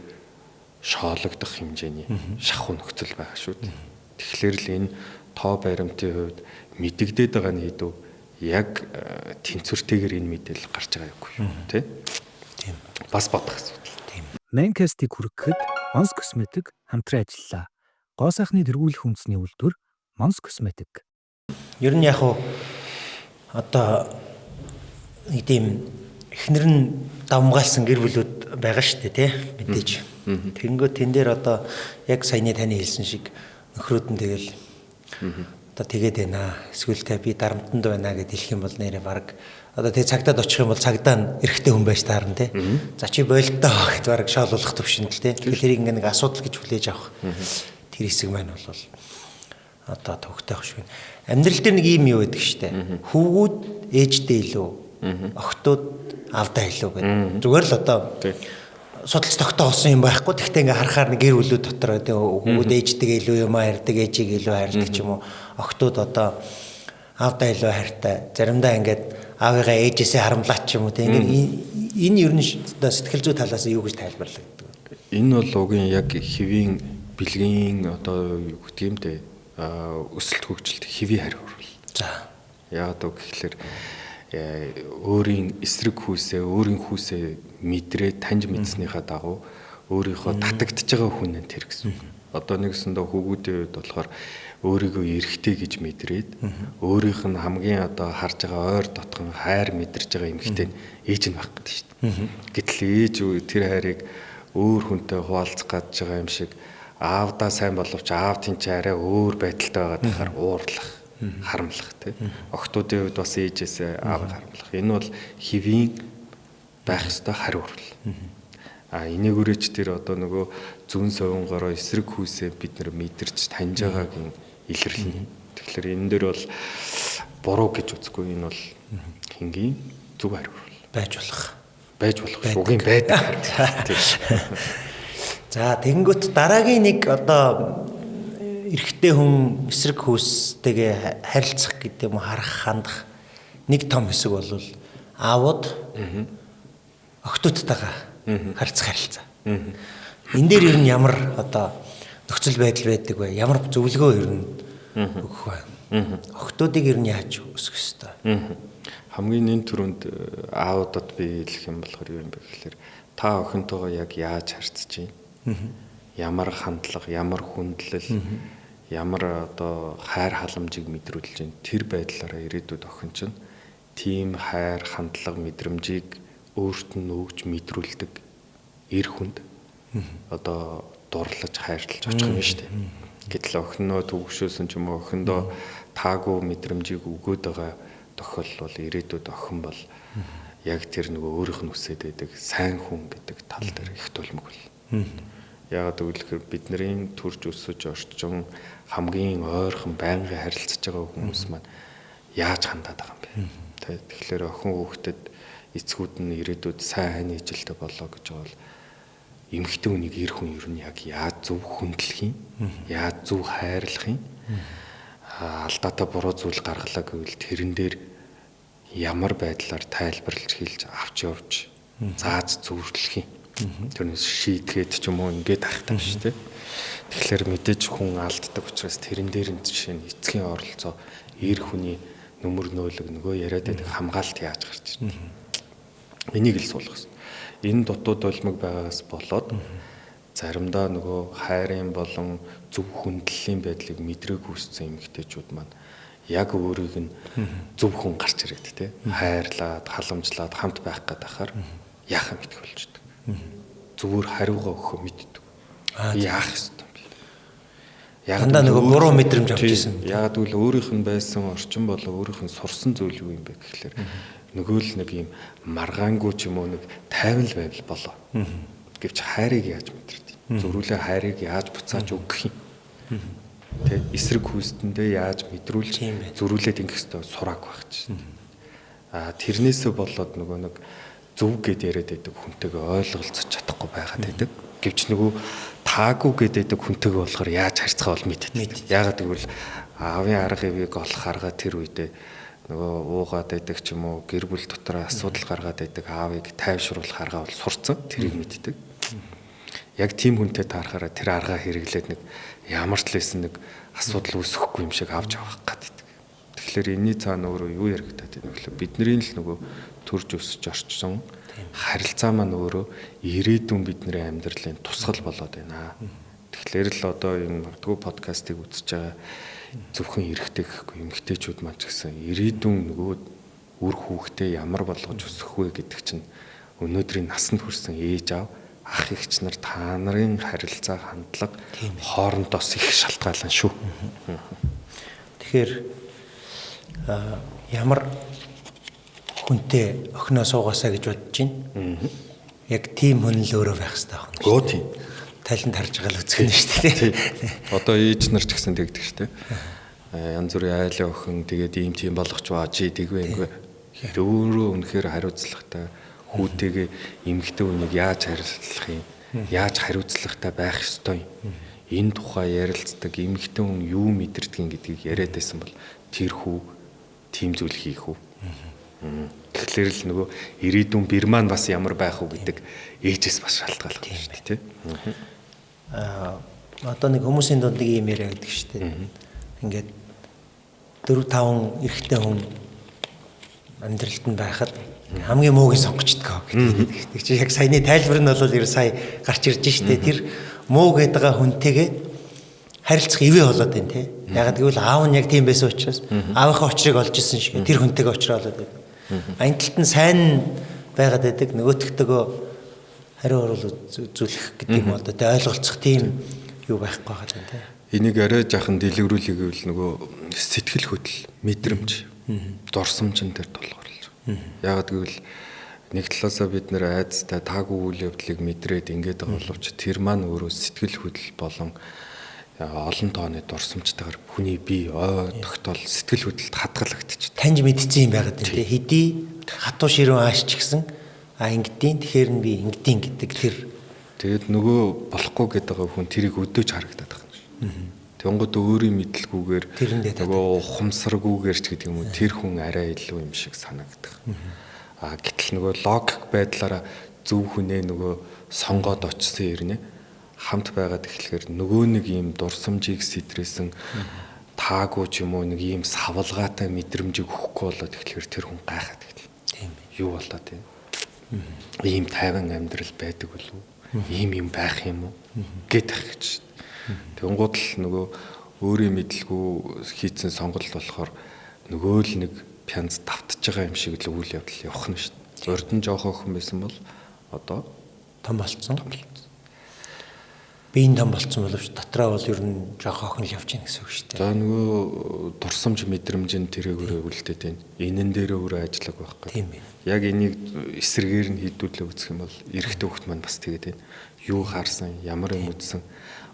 A: шоологдох хэмжээний шахуу нөхцөл байгаа шүү дээ. Тэгэхээр л энэ тоо баримтын хувьд мэдэгдээд байгаа нь хэдүү яг тэнцвэртэйгээр энэ мэдээлэл гарч байгаа юм шүү. Тийм. Бас бодох асуудал.
C: Тийм. Манкастыг хүргэхэд Монс косметик хамтран ажиллаа. Гоо сайхны тэргүүлэх үндэсний үйлдвэр Монс косметик.
B: Ер нь яг одоо ийм эхнэр нь давмгаалсан гэр бүлүүд байгаа шүү дээ тий мэдээж. Тэгэнгүүт тэн дээр одоо яг саяны таны хэлсэн шиг нөхрүүд нь тэгэл одоо тэгээд байна. Эсвэл тэ би дарамтанд байна гэд хэлэх юм бол нэрээ баг одоо тэг цагдаад очих юм бол цагдаа нь эрэгтэй хүн байж таарна тий. За чи болтоо гэд баг шоолуулах төвшөнд л тий. Тэгэхээр ингээ нэг асуудал гэж хүлээж авах. Тэр хэсэг маань бол одоо төвхтэй ах шиг. Амьдрал дээр нэг юм юу байдаг штэ. Хүүгүүд ээждээ илүү, охтууд аавдаа илүү гэдэг. Зүгээр л одоо судалц тогтоо болсон юм байхгүй. Тэгтээ ингээ харахаар нэг гэр бүлүүд дотор хүүгүүд ээжтэйгээ илүү юм хайрдаг, ээжийг илүү хайрдаг ч юм уу. Охтууд одоо аавдаа илүү хайртай. Заримдаа ингээд аавыгаа ээжээсээ харамлаач ч юм уу. Тэг ингээ энэ ер нь одоо сэтгэл зүй талаас юу гэж тайлбарлагддаг.
A: Энэ бол угийн яг хэвийн бэлгийн одоо юу гэдэг юм те өсөлт хөгжилт хэвийн хариу урвал.
B: За.
A: Яагаад гэвэл өөрийн эсрэг хүүсээ, өөрийн хүүсээ мэдрээ таньж мэдснийхаа дагуу өөрийнхөө татагдж байгаа хүн нь тэр гэсэн. Одоо нэгсэндээ хүүгүүдийн үед болохоор өөрийгөө эрэгтэй гэж мэдрээд өөрийнх нь хамгийн одоо харж байгаа ойр дотгон хайр мэдэрж байгаа эмэгтэй ээж нь байх гэдэг шүү дээ. Гэтэл ээж тэр хайрыг өөр хүнтэй хуваалцах гэж байгаа юм шиг аавдаа сайн боловч аав тэнч арай өөр байдалтай байгаа дахаар уурлах, харамлах тий. Охтуудын хувьд бас ээжээсээ аавыг харамлах. Энэ бол хэвийн байх ёстой хариу урвал. Энээгүүрээч тэр одоо нөгөө зүүн совингороо эсрэг хүүсээ бид нэр мэдэрч таньж байгаагийн илэрлэн. Тэгэхээр энэ дээр бол буруу гэж үзэхгүй. Энэ бол хингийн зөв хариу урвал.
B: Байж болох.
A: Байж болох. Угийн байдаг.
B: За тэгэнгүүт дараагийн нэг одоо эрэгтэй хүн эсрэг хүүстэйгээ харилцах гэдэг юм харах хандах нэг том хэсэг бол аавууд охтуудтайгаа харилцах харилцаа. Энэ дээр ер нь ямар одоо нөхцөл байдал байдаг вэ? Ямар зөвлөгөө ер нь өгөх вэ? Охтуудыг ер нь яаж өсгөх ёстой?
A: Хамгийн энэ түрүүнд аавуудад би хэлэх юм болохоор юу юм бэ гэхээр та охинтойгоо яг яаж харьцаж байна? Ямар хандлага, ямар хүндлэл, ямар одоо хайр халамжийг мэдрүүлж байна. Тэр байдлаараа ирээдүйд охин чинь тийм хайр, хандлага, мэдрэмжийг өөрт нь өгж мэдрүүлдэг эр хүнд одоо дурлаж хайрлаж очих юм шүү дээ. Гэтэл охиноо төвөгшөөсөн ч юм уу охиндоо таагүй мэдрэмжийг өгөөд байгаа тохиолдол бол ирээдүйд охин бол яг тэр нөгөө өөрийнх нь үсээд байдаг сайн хүн гэдэг тал дээр их тулмаг бол. Яагаад гэвэл бидний төрж өсөж орчин хамгийн ойрхон байнгын харилцаж байгаа хүмүүс маань яаж хандаад байгаа юм бэ? Тэгэхээр охин хүүхдэд эцгүүд нь ирээдүйд сайн хайны ижилтэй болоо гэж бол эмэгтэй хүнийг эр хүн ер нь яг яаж зөв хөндлөх юм? Яаж зөв хайрлах юм? Алдаатай буруу зүйл гаргалаа гэвэл тэрэн дээр ямар байдлаар тайлбарлаж хэлж авч явж зааж зөвөрлөх юм? Тэрнээс шийдгээд ч юм уу ингээд тахтаа шүү дээ. Тэгэхээр мэдээж хүн алддаг учраас тэрэн дээр нь жишээ нь эцгийн оролцоо эр хүний нүмер нөөлөг нөгөө яриад байдаг хамгаалт яаж гарч ирнэ. Энийг л суулгах хэрэгтэй. Энэ дутууд улмаг байгаагаас болоод заримдаа нөгөө хайрын болон зөв хүндлэлийн байдлыг мэдрээгүй үссэн эмэгтэйчүүд маань яг өөрийг нь зөв хүн гарч ирээд тий хайрлаад халамжлаад хамт байх гээд байхаар яахаа мэдэх болждаг. Зүгээр хариугаа өгөхөө мэддэг. Яах ёстой юм бэ?
B: Ягдаа нөгөө буруу мэдрэмж авч ирсэн.
A: Яг үл өөрийнх нь байсан орчин болоо өөрийнх нь сурсан зүйл юу юм бэ гэхлээр нөгөө л нэг юм маргаангүй ч юм уу нэг тайван л байвал болоо. Гэвч хайрыг яаж мэдэрдэг? Зөрүүлээ хайрыг яаж буцааж өгөх юм? Тэ эсрэг хүстэндээ яаж мэдрүүлж зөрүүлээд ингэх ёстой сурааг байх чинь. Тэрнээсээ болоод нөгөө нэг зөв гэд яриад байдаг хүнтэйгээ ойлголцож чадахгүй байгаад байдаг. Гэвч нөгөө таагүй гэдэг хүнтэйгээ болохоор яаж харьцах бол мэддэг. Яагаад гэвэл аавын арга ивийг олох арга тэр үедээ нөгөө уугаад байдаг ч юм уу гэр бүл дотор асуудал гаргаад байдаг аавыг тайвшруулах арга бол сурцсан тэрийг мэддэг. Яг тийм хүнтэй таарахаараа тэр аргаа хэрэглээд нэг ямар ч лсэн нэг асуудал үүсэхгүй юм шиг авч явах гэдэг. Тэгэхээр энэний цаана өөрөө юу яригадаад байна вэ гэхээр бидний л нөгөө төрж өсөж орчсон харилцаа маань өөрөө ирээдүйн бидний амьдралын тусгал болоод байна. Тэгэхээр л одоо энэ магадгүй подкастыг үзэж байгаа зөвхөн эрэгтэй гэхгүй эмэгтэйчүүд маань ч гэсэн ирээдүйн нөгөө үр хүүхдээ ямар болгож өсгөх вэ гэдэг чинь өнөөдрийн насанд хүрсэн ээж аав ах эгч нар та нарын харилцаа хандлага хоорондоос их шалтгаалan шүү.
B: Тэгэхээр ямар хүнтэй охиноо суугаасаа гэж бодож байна. Яг тийм хүн л өөрөө байх хэрэгтэй байна.
A: Гөө тийм.
B: Талент харж байгаа л үзэх нь шүү дээ.
A: Одоо ээж нар ч гэсэн тэгдэг шүү дээ. Янз бүрийн айлын охин тэгээд ийм тийм болгоч баа чи тэгвэ ингэвэ. Өөрөө үнэхээр хариуцлагатай хүүтэйгээ эмэгтэй хүнийг яаж харилцах юм? Яаж хариуцлагатай байх ёстой юм? Энэ тухай ярилцдаг эмэгтэй хүн юу мэдэрдэг гэдгийг яриад байсан бол тэр хүү тийм зүйл хийх үү? Тэгэхээр л нөгөө ирээдүйн бэр маань бас ямар байх уу гэдэг ээжээс бас шалтгаалж байна шүү дээ, тий.
B: Одоо нэг хүмүүсийн дунд нэг юм яриа гэдэг шүү дээ. Ингээд 4-5 эрэгтэй хүн амьдралд нь байхад хамгийн муугийн сонгочдгоо гэдэг. Чи яг саяны тайлбар нь бол сая гарч ирж штэ тэр муу гэдэг хүнтэйгээ харилцах ивэ болоод байна те. Яг гэвэл аав нь яг тийм байсан учраас аавынхаа очрыг олж исэн шиг тэр хүнтэйгээ очроо болоод байна. Ань талд нь сайн байгаад байдаг нөгөөтгтөгөө хариу орол үзүүлэх гэдэг юм одоо те ойлголцох тийм юу байхгүй байгаа юм те.
A: Энийг арай жаахан дэлгэрүүлэх гэвэл нөгөө сэтгэл хөдлөл мэдрэмж дурсамжин дээр тулгуурлаж. Яагаад гэвэл нэг талаасаа бид нэр айдастай таагүй үйл явдлыг мэдрээд ингээд байгаа боловч тэр маань өөрөө сэтгэл хөдлөл болон олон тооны дурсамжтайгаар хүний бие тогтоол сэтгэл хөдлөлд хадгалагдчих.
B: Таньж мэдсэн юм байгаад тийм хэдий хатуу ширүүн аашч гисэн ингэдэйн тэгэхээр нь би ингэдэйн гэдэг тэр
A: тэгээд нөгөө болохгүй гэдэг хүн тэрийг өдөөж харагдаад байгаа юм. Тэнгууд өөрийн мэдлгүйгээр нөгөө ухамсаргүйгээр ч гэдэг юм уу тэр хүн арай илүү юм шиг санагдах. Гэтэл нөгөө логик байдлаараа зөв хүнээ нөгөө сонгоод очсон ирнэ хамт байгаад эхлэхээр нөгөө нэг ийм дурсамжийг сэтрээсэн таагүй ч юм уу нэг ийм савлгаатай мэдрэмжийг өгөхгүй болоод эхлэхээр тэр хүн гайхаад эхэлнэ. Тийм ээ. Юу болоо тийм. Ийм тайван амьдрал байдаг болов уу? Ийм юм байх юм уу? Гэдэг гэж. Тэнгууд л нөгөө өөрийн мэдлгүй хийцэн сонголт болохоор нөгөө л нэг пянз давтж байгаа юм шиг л үйл явдал явах нь шүү дээ. Урд нь жоох охин байсан бол одоо
B: том болцсон. Биеийн том болцсон боловч дотроо бол ер нь жоох охин л явж гин гэсэн үг шүү дээ.
A: За нөгөө дурсамж мэдрэмжийн тэрэгээрээ үлдээд байна. Энэн дээрээ өөрөө ажиллаг байхгүй.
B: Тийм ээ.
A: Яг энийг эсрэгээр нь хийдүүлээ үзэх юм бол эрэгтэй хүүхэд маань бас тэгээд байна. Юу харсан, ямар юм үзсэн.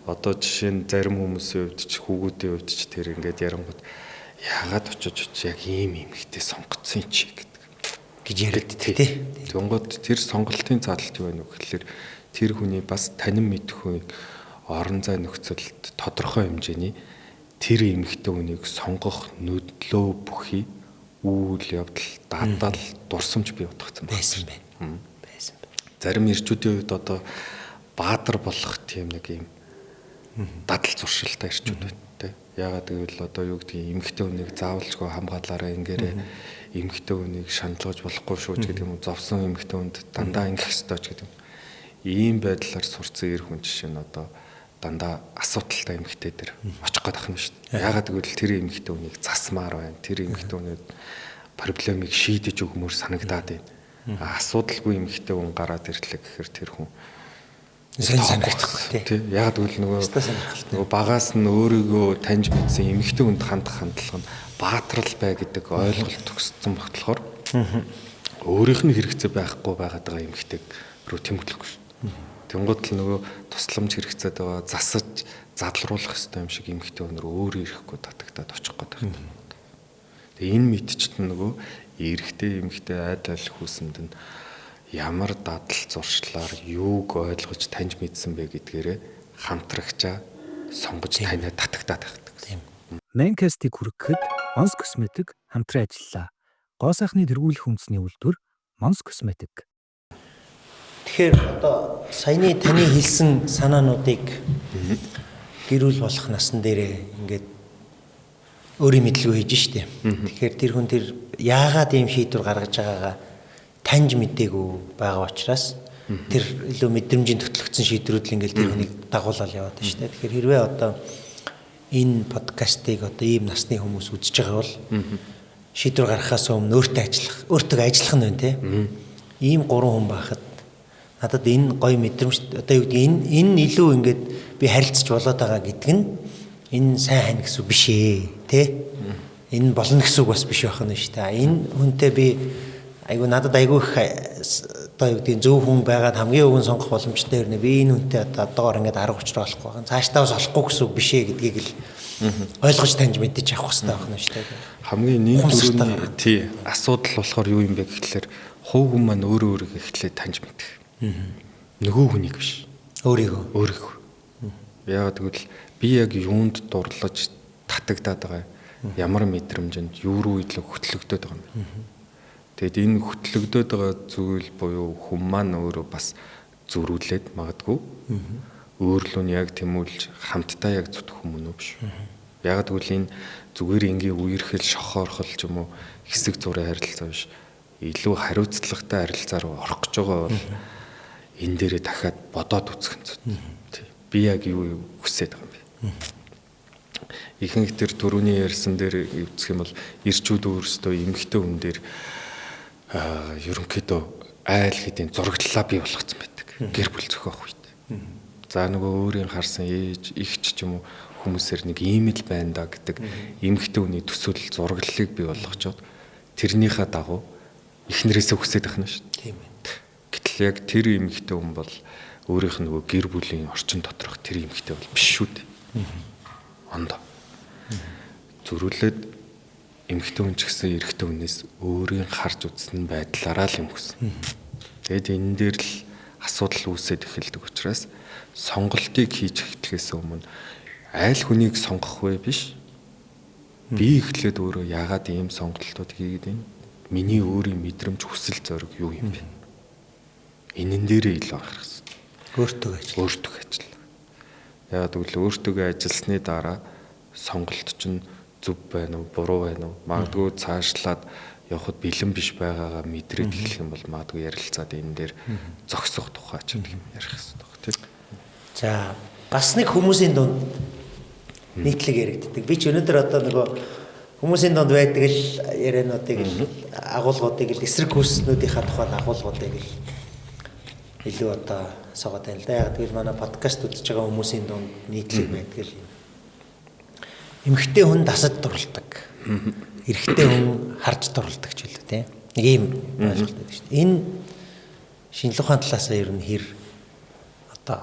A: Одоо жишээ нь зарим хүмүүсийн хувьд ч хүүгүүдийн хувьд ч тэр ингээд ярангууд яагаад очиж яг ийм ихтэй сонгоцсон чи гэж яриад тий. Тэнгууд тэр сонголтын заалт юу байна вэ гэхэлэр тэр хүний бас танин мэдхгүй орон зай нөхцөлд тодорхой хэмжээний тэр эмэгтэй хүнийг сонгох нөлөө бүхий үйл явдал дадал дурсамж бий утгацсан
B: байсан байна. Байсан.
A: Зарим ирчүүдийн хувьд одоо баатар болох тийм нэг юм дадал зуршилтай ирчүүд байна те. Ягаад гэвэл одоо юу гэдгийг эмэгтэй хүнийг заавалжгүй хамгаалаараа ингээрээ эмэгтэй хүнийг шаналгаж болохгүй шүү ч гэдэг юм уу. Зовсон эмэгтэй хүнд дандаа ингэх ёстой ч гэдэг юм. Ийм байдлаар сурцсан эр хүн жишээ нь одоо дандаа асуудалтай эмэгтэй дээр очих гээд ахна шүү дээ. Ягаад гэвэл тэр эмэгтэй хүнийг засмаар байна. Тэр эмэгтэй хүнийг проблемыг шийдэж өгмөр санагдаад байна. Асуудалгүй эмэгтэй хүн гараад ирлээ гэхээр тэр хүн
B: сайн санагдахгүй
A: тий. Яг гэвэл нөгөө багаас нь өөрийгөө таньж мэдсэн эмэгтэй хүнд хандах хандлага нь баатрал бай гэдэг ойлголт төгссөн болохоор өөрийнх нь хэрэгцээ байхгүй байгаад байгаа эмэгтэйг рүү тэмдэглэхгүй шүү. Тэнгууд л нөгөө тусламж хэрэгцээд байгаа засаж задлруулах хэрэгтэй юм шиг эмэгтэй хүн өөрөө ирэхгүй татагдаад очих гээд байна. Тэгээ энэ мэдчихэд нөгөө эрэгтэй эмэгтэй айл хүүсэнд нь ямар дадал зуршлаар юуг ойлгож таньж мэдсэн бэ гэдгээрээ хамтрагчаа сонгож таниад татагдаад байдаг.
C: Манкастыг хүргэхэд Монс Косметик хамтран ажиллаа. Гоо сайхны тэргүүлэх үндэсний үйлдвэр Монс Косметик.
B: Тэгэхээр одоо саяны таны хэлсэн санаануудыг гэрүүл болох насан дээрээ ингээд өөрийн мэдлгүй хийж штэ. Тэгэхээр тэр хүн тэр яагаад ийм шийдвэр гаргаж байгаагаа таньж мэдээгүй байгаа учраас тэр илүү мэдрэмжийн төтлөгдсөн шийдвэрүүд л ингээд тэр хүнийг дагуулаад яваад байна штэ. Тэгэхээр хэрвээ одоо энэ подкастыг одоо ийм насны хүмүүс үзэж байгаа бол шийдвэр гаргахаас өмнө өөртөө ажиллах нь байна те. Ийм 3 хүн байхад надад энэ гоё мэдрэмж одоо юу гэдэг энэ илүү ингээд би харилцаж болоод байгаа гэдэг нь энэ сайн хань гэсэн үг биш ээ тий. Энэ болно гэсэн үг бас биш байх нь шүү дээ. Энэ хүнтэй би надад айгүй их одоо юу гэдэг зөв хүн байгаад хамгийн өвгөн сонгох боломжтой хэрнээ би энэ хүнтэй одоо одоогоор ингээд арга учраа олохгүй байгаа. Цаашдаа бас олохгүй гэсэн үг биш ээ гэдгийг л ойлгож таньж мэдэж авах хэрэгтэй байх нь шүү дээ.
A: Хамгийн нэг дөрөвний тий асуудал болохоор юу юм бэ гэхэлэр хувь хүн маань өөрөө эхлээд таньж мэдэх. Нөгөө хүнийг биш. Өөрийгөө. Яагаад гэвэл би яг юунд дурлаж татагдаад байгаа ямар мэдрэмжэнд юу руу илүү хөтлөгдөд байгаа юм бэ. Тэгэд энэ хөтлөгдөд байгаа зүйл буюу хүн маань өөрөө бас зөрүүлээд магадгүй. Өөрлөө нь яг тэмүүлж хамтдаа яг зүтх хүмүүн үү биш. Яагаад гэвэл энэ зүгээр ингийн үерхэл шохоорхол ч юм уу хэсэг зургийн харилцаа биш. Илүү хариуцлагатай харилцаа руу орох гэж байгаа бол энэ дээрээ дахиад бодоод үзэх нь зү. Би яг юу хүсэж байгаа юм бэ? Ихэнх тэр төрөний ярьсан дээр үзэх юм бол ирчүүд өөрсдөө эмэгтэй хүн дээр ерөнхийдөө айл хэдийн зураглалаа бий болгоцсон байдаг. Гэр бүл зохиох үед. За нөгөө өөрийн харсан ээж, ихч ч юм уу хүмүүсээр нэг ийм л байна да гэдэг эмэгтэй хүний төсөөлөл зураглалыг бий болгочоод тэрнийхээ дагуу эхнэрээсээ хүсэж байх нь шүү. Тийм ээ. Гэтэл яг тэр эмэгтэй хүн бол өөрийнх нь нөгөө гэр бүлийн орчин доторх тэр эмэгтэй бол биш шүү дээ. Ондоо. Зөрүүлээд эмэгтэй хүн ч гэсэн эрэгтэй хүнээс өөрийн харж үзсэн байдлаараа л юм хүсэн. Тэгэд энэ дээр л асуудал үүсээд эхэлдэг учраас сонголтыг хийж эхлэхээс өмнө айл хүнийг сонгох вэ биш. Би эхлээд өөрөө яагаад ийм сонголтууд хийгээд байна? Миний өөрийн мэдрэмж хүсэл зориг юу юм бэ? Энэн дээрээ илүү анхаарах хэрэгтэй. Өөртөө ажил. Яагаад гэвэл өөртөө ажилласны дараа сонголт чинь зөв байна уу, буруу байна уу? Магадгүй цаашлаад явхад бэлэн биш байгаагаа мэдрээд эхлэх юм бол магадгүй ярилцаад энэ дээр зогсох тухай ч юм ярих хэрэгтэй тийм.
B: За бас нэг хүмүүсийн дунд нийтлэг яригддаг. Би ч өнөөдөр одоо нөгөө хүмүүсийн дунд байдаг л яриануудыг л агуулгуудыг л эсрэг хүйснүүдийнхаа тухайн агуулгуудыг л илүү одоо согоод байна л да. Яг тэгвэл манай подкаст үзэж байгаа хүмүүсийн дунд нийтлэг байдаг л эмэгтэй хүн дасаж дурладаг. Эрэгтэй хүн харж дурладаг ч үлээ тийм. Нэг ийм ойлголт байдаг шүү дээ. Энэ шинжлэх ухааны талаас нь ер нь хэр одоо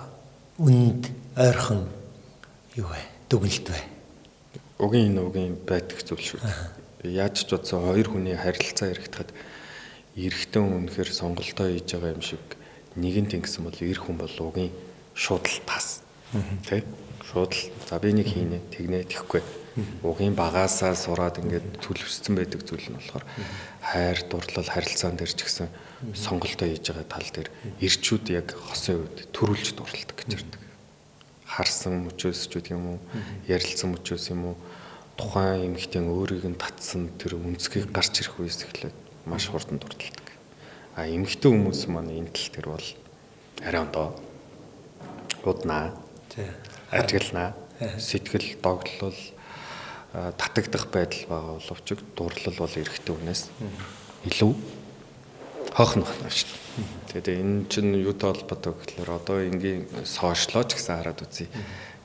B: үнд ойрхон юу вэ? Дүгнэлт вэ?
A: Угийн байдаг зүйл шүү дээ. Яаж ч бодсон хоёр хүний харилцаа яригдахад эрэгтэй хүн үнэхээр сонголтоо хийж байгаа юм шиг нэгэн тэнгисэн бол эр хүн бол угийн шууд л тас. Тэ? Шууд л за би нэг хийнэ, тэгнэ, тэхгүй. Угийн багаасаа сураад ингээд төлөвшсөн байдаг зүйл нь болохоор хайр, дурлал, харилцаан дээр ч гэсэн сонголтоо хийж байгаа тал дээр эрчүүд яг хосын үед төрүүлж дурладаг гэж ярьдаг. харсан мөчөөс ч гэдэг юм уу, ярилцсан мөчөөс юм уу, тухайн эмэгтэй өөрийг нь татсан тэр үнцгийг гарч ирэх үеэс эхлээд маш хурдан дурддаг. Эмэгтэй хүмүүс маань энэ тал тэр бол арай ондоо уднаа, ажиглнаа, сэтгэл догтлол, татагдах байдал байгаа боловч дурлал бол эрэгтэй хүнээс илүү хоохон байна шүү дээ. Тэгээд энэ чинь юутай холбоотой гэхээр одоо энгийн сошиалж гэсэн хараад үзье.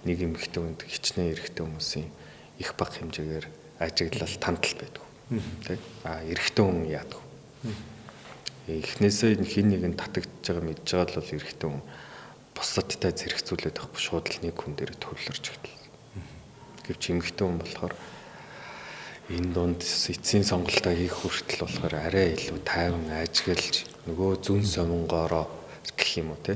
A: Нэг эмэгтэй хүнд хичнээн эрэгтэй хүмүүсийн их бага хэмжээгээр ажиглал тантал байдаг. Тэ? Эрэгтэй хүн яадаг. Эхнээсээ хин нэг нь татагдж байгаа мэдж байгаа бол эрэгтэй хүн бусадтай зэрэгцүүлээд авахгүй шууд л нэг хүн дээр төвлөрч эхэллээ. Гэвч эмэгтэй хүн болохоор энэ донд эцсийн сонголтоо хийх хүртэл болохоор арай илүү тайван ажиглаж нөгөө зүн совингоороо гэх юм уу те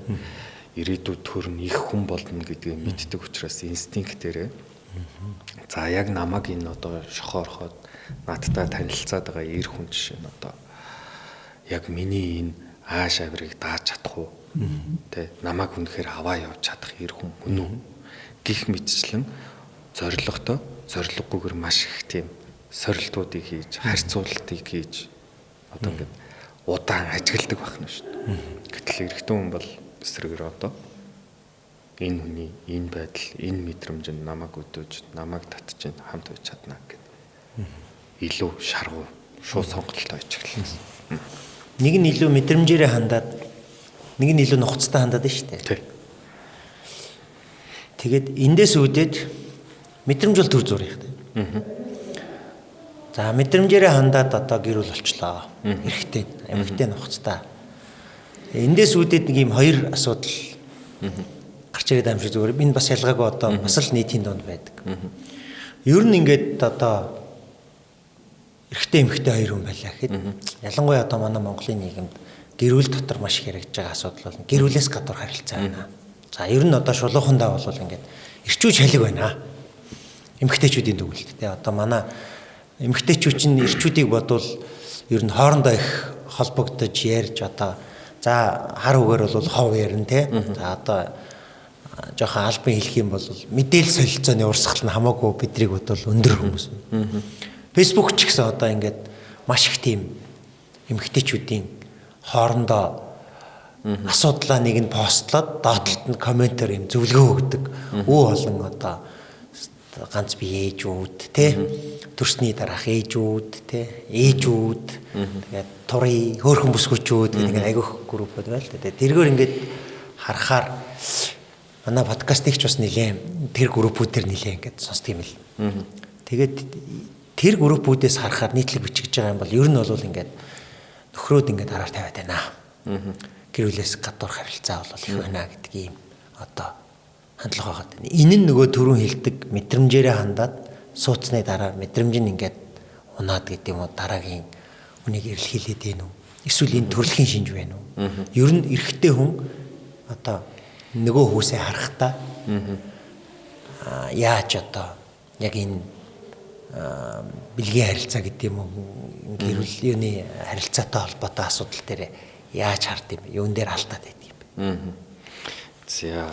A: ирээдүйд төрн их хүн болно гэдгийг мэддэг учраас инстинктээрээ за яг намайг энэ одоо шохоорхоод надтай танилцаад байгаа эр хүн жишээ нь одоо яг миний энэ ааш авирыг дааж чадах уу те намайг үнэхээр аваа явж чадах эр хүн мөн үү гих мэтчлэн зоригтой зориггүйгээр маш их тийм сорилтуудыг хийж харьцуулалтыг хийж одоо ингээд удаан ажигладаг байна шүү дээ. Гэтэл эрэгтэй хүн бол эсрэгээр одоо энэ хүний энэ байдал энэ мэдрэмж нь намайг өдөөж намайг татж хамт байж чадна гэдэг илүү шаргуу шууд сонголтоо хийж эхэлсэн.
B: Нэг нь илүү мэдрэмжээрээ хандаад нэг нь илүү нухацтай хандаад байна шүү дээ.
A: Тий.
B: Тэгээд эндээс үүдээд мэдрэмж бол төр зур юм. За мэдрэмжээрээ хандаад одоо гэр бүл болчлоо. Эрэхтэй, эмэгтэй нухацтай. Эндээс үүдээд нэг юм хоёр асуудал гарч ирээд аим шиг зүгээр. Энэ бас ялгаагүй одоо бас л нийтийн донд байдаг. Ер нь ингээд одоо эрэхтэй эмэгтэй хоёр хүн байлаа гэхэд ялангуяа одоо манай Монголын нийгэмд гэр бүл дотор маш их яригдж байгаа асуудал бол гэр бүлээс гадуур харилцаа байна. За ер нь одоо шулуухандаа бол ингээд эрчүүж халиг байна. Эмэгтэйчүүдийн төгөлд тий одоо манай эмэгтэйчүүд чинь эрчүүдийг бодвол ер нь хоорондоо их холбогдож ярьж одоо за хар үгээр бол хов ярина тий. За одоо жоохон албан хэлэх юм бол мэдээлэл солилцооны урсгал нь хамаагүй бидрийг бодвол өндөр хүмүүс. Facebook ч гэсэн одоо ингээд маш их тийм эмэгтэйчүүдийн хоорондоо асуудлаа нэг нь постлоод доотлолт нь комментээр юм зөвлөгөө өгдөг. Өө олон одоо ганц би ээжүүд тий төрсний дараах ээжүүд тий ээжүүд тэгээд турын хөөрхөн бүсгүүчүүд гэдэг айгүйх группуд байл та. Тэргээр ингээд харахаар манай подкастыг ч бас нилээн тэр группүүдээр нилээн ингээд сонсд юм л. Тэгээд тэр группүүдээс харахаар нийтлэг бичиж байгаа юм бол ер нь бол ингээд нөхрөөд ингээд араар тавиад байна. Гэр бүлээс гадуур харилцаа бол их байна гэдэг ийм одоо хандлага байгаа. Энэ нь нөгөө түрүүн хэлдэг мэдрэмжээрээ хандаад сууцны дараа мэдрэмж нь ингээд унаад гэдэг юм уу дараагийн үнийг эрэлхийлээд байна уу? Эсвэл энэ төрөлхийн шинж байна уу? Ер нь эрэгтэй хүн одоо нөгөө хүмүүсээ харахтаа яаж одоо яг энэ бэлгийн харилцаа гэдэг юм уу гэр бүлийн харилцаатай холбоотой асуудал дээр яаж хард юм бэ? Юун дээр алдаад байдаг юм бэ?
A: За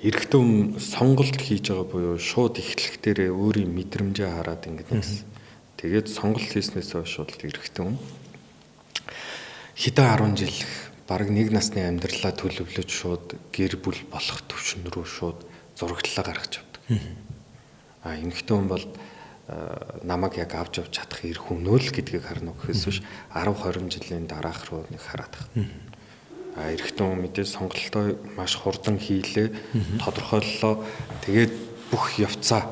A: эрэгтэй хүн сонголт хийж байгаа буюу шууд эхлэх дээрээ өөрийн мэдрэмжээ хараад ингэдэг гэсэн. Тэгээд сонголт хийснээс хойш бол эрэгтэй хүн хэдэн 10 жил бараг нэг насны амьдралаа төлөвлөж шууд гэр бүл болох төвшин рүү шууд зураглалаа гаргаж авдаг. Эмэгтэй хүн бол намайг яг авч чадах эр хүнөө л гэдгийг харна гэхээс биш 10-20 жилийн дараах руу нэг хараад байна. Эрэгтэй хүн мэдээ сонголтоо маш хурдан хийлээ, тодорхойллоо. Тэгээд бүх явцаа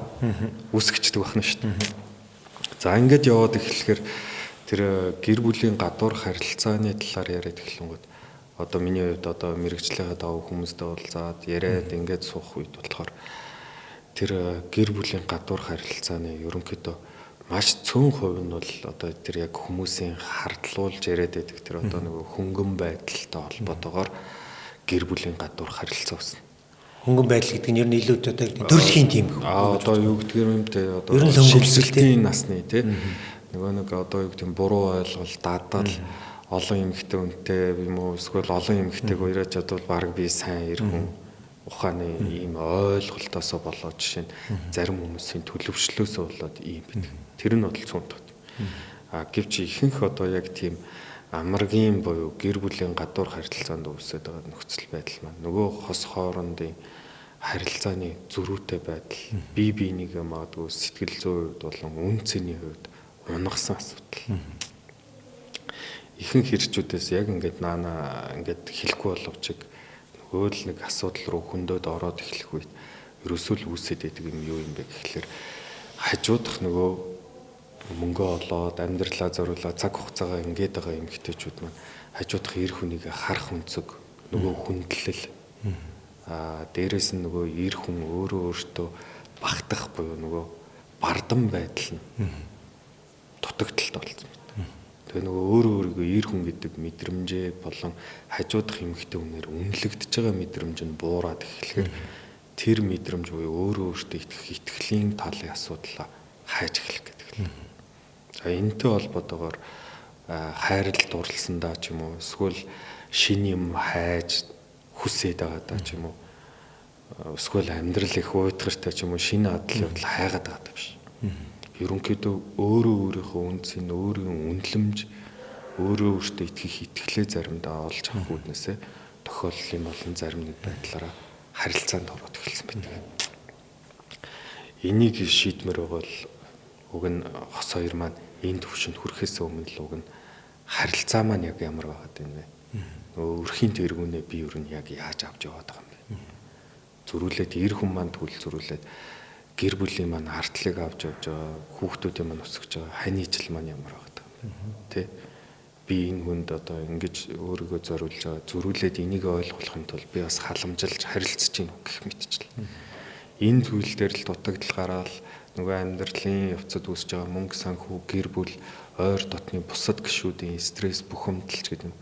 A: үүсгэждэг байна шүү дээ. За ингээд яваад эхлэхээр тэр гэр бүлийн гадуур харилцааны талаар яриад эхлэнгүүт одоо миний хувьд одоо мэрэгчлийнхаа даваа хүмүүстэй уулзаад яриад ингээд суух үед болохоор тэр гэр бүлийн гадуур харилцааны ерөнхийдөө маш цөөн хувь нь бол одоо тэр яг хүмүүсийн хардлуулж яриад байдаг тэр одоо нэг хөнгөн байдалтай холбоотойгоор гэр бүлийн гадуур харилцаа үүснэ.
B: Хөнгөн байдал гэдэг нь ер нь илүү одоо төрөлхийн тийм.
A: Одоо юу гэдэг юм те одоо шилжилтийн насны те нөгөө нэг одоо юу гэдэг нь буруу ойлголт дадал олон эмэгтэй үнтэй юм уу эсвэл олон эмэгтэйг уураж чадвал баг би сайн эр хүн ухааны ийм ойлголтоосоо болоод жишээ нь зарим хүмүүсийн төлөвшлөөсөө болоод ийм байдаг. Тэр нь бол цөөн тот. Гэвч ихэнх одоо яг тийм амаргийн буюу гэр бүлийн гадуур харилцаанд үүсэж байгаа нөхцөл байдал маань нөгөө хос хоорондын харилцааны зөрүүтэй байдал бие биенийгээ магадгүй сэтгэл зүйн хувьд болон үн цэний хувьд унагсан асуудал. Ихэнх хэрчүүдээс яг ингээд наана ингээд хэлэхгүй боловч нөгөө л нэг асуудал руу хөндөд ороод эхлэх үед ерөөсөө л үүсээд байдаг юм юу юм бэ гэхэлэр хажуудах нөгөө мөнгө олоод амьдралаа зориулаад цаг хугацаагаа ингээд байгаа эмэгтэйчүүд маань хажуудах эр хүнийг харах өнцөг нөгөө хүндлэл дээрээс нь нөгөө эр хүн өөртөө багтах буюу нөгөө бардам байдал нь дутагдaltaй болсон байна. Тэгээ нөгөө өөрийгөө эр хүн гэдэг мэдрэмжээ болон хажуудах эмэгтэй хүнээр үнэлэгдэж байгаа мэдрэмж нь буураад эхлэхээр тэр мэдрэмж буюу өөртөө итгэх итгэлийн талын асуудлаа хайж эхлэх гэдэг л. За энэтэй холбоотойгоор хайрал дурлсандаа ч юм уу эсвэл шин юм хайж хүсээд байгаа даа ч юм уу эсвэл амьдрал их уйтгартай ч юм уу шинэ адал явдал хайгаад байгаа даа биш. Ерөнхийдөө өөрийнхөө үнцийн өөрийн үнэлэмж өөртөө итгэх итгэлээ заримдаа олж авах үүднээсээ тохиоллын болон зарим нэг байдлаараа харилцаанд ороод эхэлсэн байдаг. Энийг шийдмээр байгаа бол уг нь хос хоёр маань энэ төвшөнд хүрэхээс өмнө л уг нь харилцаа маань яг ямар байгаад байна вэ? Нөгөө өрхийн тэргүүнээ би юу нь яг яаж авч яваад байгаа юм бэ? Зөрүүлээд эр хүн маань төл зөрүүлээд гэр бүлийн маань ардлыг авч явж байгаа, хүүхдүүдийн маань өсгөж байгаа хань ижил маань ямар байгаад байгаа юм бэ? Тэ? Би энэ хүнд одоо ингэж өөрийгөө зориулж байгаа, зөрүүлээд энийг ойлгохын тулд би бас халамжилж харилцаж гин гэх мэтчлээ. Энэ зүйл дээр л дутагдал гараад нөгөө амьдралын явцад үүсэж байгаа мөнгө санхүү гэр бүл ойр дотны бусад гишүүдийн стресс бухимдалч гэдэг юм.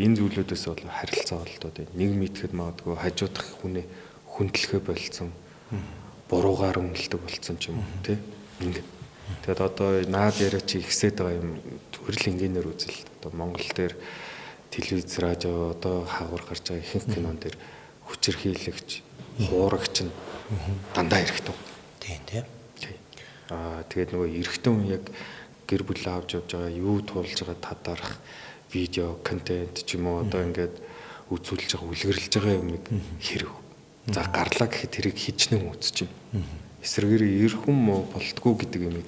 A: Энэ зүйлүүдээс бол харилцаа болтоод байна. Нэг мэдхэд магадгүй хажуудах хүнээ хүндлэхэ болцсон, буруугаар үнэлдэг болцсон ч юм уу тий. Ингээд. Тэгэд одоо наад яриа чи ихсээд байгаа юм төрөл инженеэр үзэл. Одоо Монгол дээр телевиз, радио одоо хаагур гарч байгаа ихэнх кинон дээр хүчирхийлэгч, хуурагч нь дандаа хэрэгтэй.
B: Тийм.
A: Тэгээд нөгөө эрэгтэй хүн яг гэр бүлээ авч явж байгаа юу туулж байгаа тадарах видео контент ч юм уу одоо ингээд үзүүлж байгаа үлгэрлэж байгаа юм хэрэг. За гарлаа гэхэд тэрийг хичнээн үзчихэв. Эсрэгээр эр хүн муу болтгоо гэдэг юмыг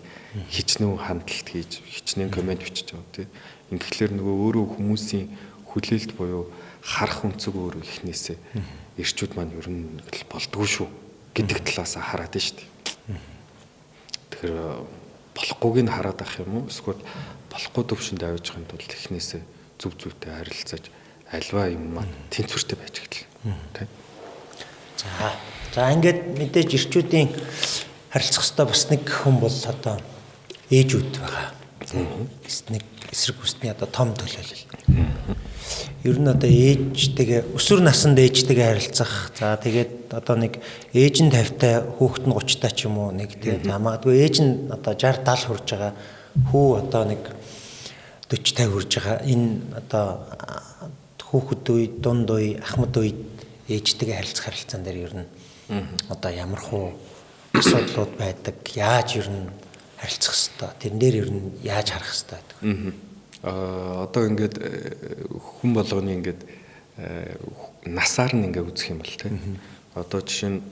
A: хичнээн хандлт хийж хичнээн комент бичиж байгаа тийм. Ингээхлээр нөгөө өөрөө хүмүүсийн хүлээлт буюу харах өнцөг өөрөө ихнээсээ эрчүүд маань ер нь болтгоо шүү гэдэг талаас хараад байна шүү дээ. Тэгэхээр болохгүйг нь хараад ах юм уу? Эсвэл болохгүй төвшөнд авиж явахын тулд эхнээсээ зүв зүйтэй харилцаж альва юм маань тэнцвэртэй байж эхэллээ. Тийм.
B: За ингээд мэдээж ирчүүдийн харилцах хэвээр бас нэг хүн бол одоо ээжүүд байгаа. Нэг эсрэг хүсний одоо том төлөөлөл. Ер нь одоо ээжтэйгээ өсвөр наснд ээжтэйгээ харилцах. За тэгээд одоо нэг ээж нь 50-тай хүүхэд нь 30-тай ч юм уу нэг тэгээд магадгүй ээж нь одоо 60 70 хүрж байгаа. Хүү одоо нэг 40-50 хүрж байгаа. Энэ одоо хүүхэд үе, дунд үе, ахмад үе ээжтэйгээ харилцах харилцаан дээр ер нь одоо ямар хуу асуудлууд байдаг, яаж ер нь харилцах хэвээр, тэрэн дээр ер нь яаж харах хэвээр байдаг.
A: Одоо ингээд хүн болгоны ингээд насаар нь ингээд үзэх юм бол тийм. Одоо жишээ нь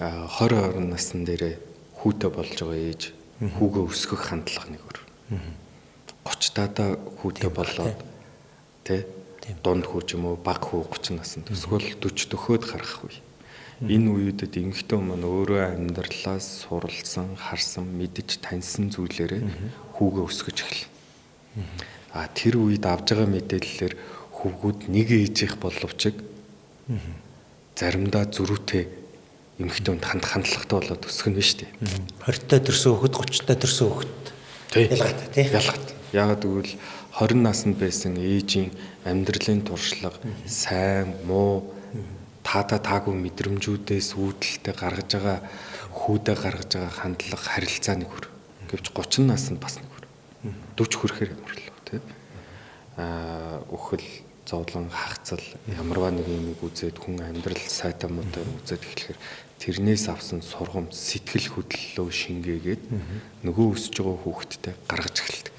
A: 20 насны дээрээ хүүтэй болж байгаа ээж хүүгээ өсгөх хандлага нэг өөр. 30 таада хүүтэй болоод тийм дунд хүү ч юм уу баг хүү 30 наснд эсвэл 40 төхөөд гарах үе. Энэ үеүүдэд эмэгтэй хүмүүс маань өөрөө амьдралаас суралцсан, харсан, мэдж таньсан зүйлээрээ хүүгээ өсгөж эхэлнэ. Тэр үед авж байгаа мэдээллээр хүүгүүд нэг ээжийнх боловч заримдаа зөрүүтэй эмэгтэй хүнд хандлагатай болоод өсгөнө шүү дээ.
B: 20-тай төрсөн хүүхэд 30-тай төрсөн хүүхэд ялгаатай тийм.
A: Ялгаатай. Яагаад гэвэл 20 наснд байсан ээжийн амьдралын туршлага сайн, муу, таагүй мэдрэмжүүдээс үүдэлтэй гаргаж байгаа хүүдээ гаргаж байгаа хандлага харилцаа нэг хөр. Гэвч 30 наснд бас нэг хөр. 40 хүрэхээр ямар л тийм. Өхөл зовлон хагцал ямарваа нэг юм үзээд хүн амьдрал сайтай муутай үзээд эхлэхээр тэрнээс авсан сургамж сэтгэл хөдлөлөө шингээгээд нөгөө өсөж байгаа хүүхэдтэй гаргаж эхэлдэг.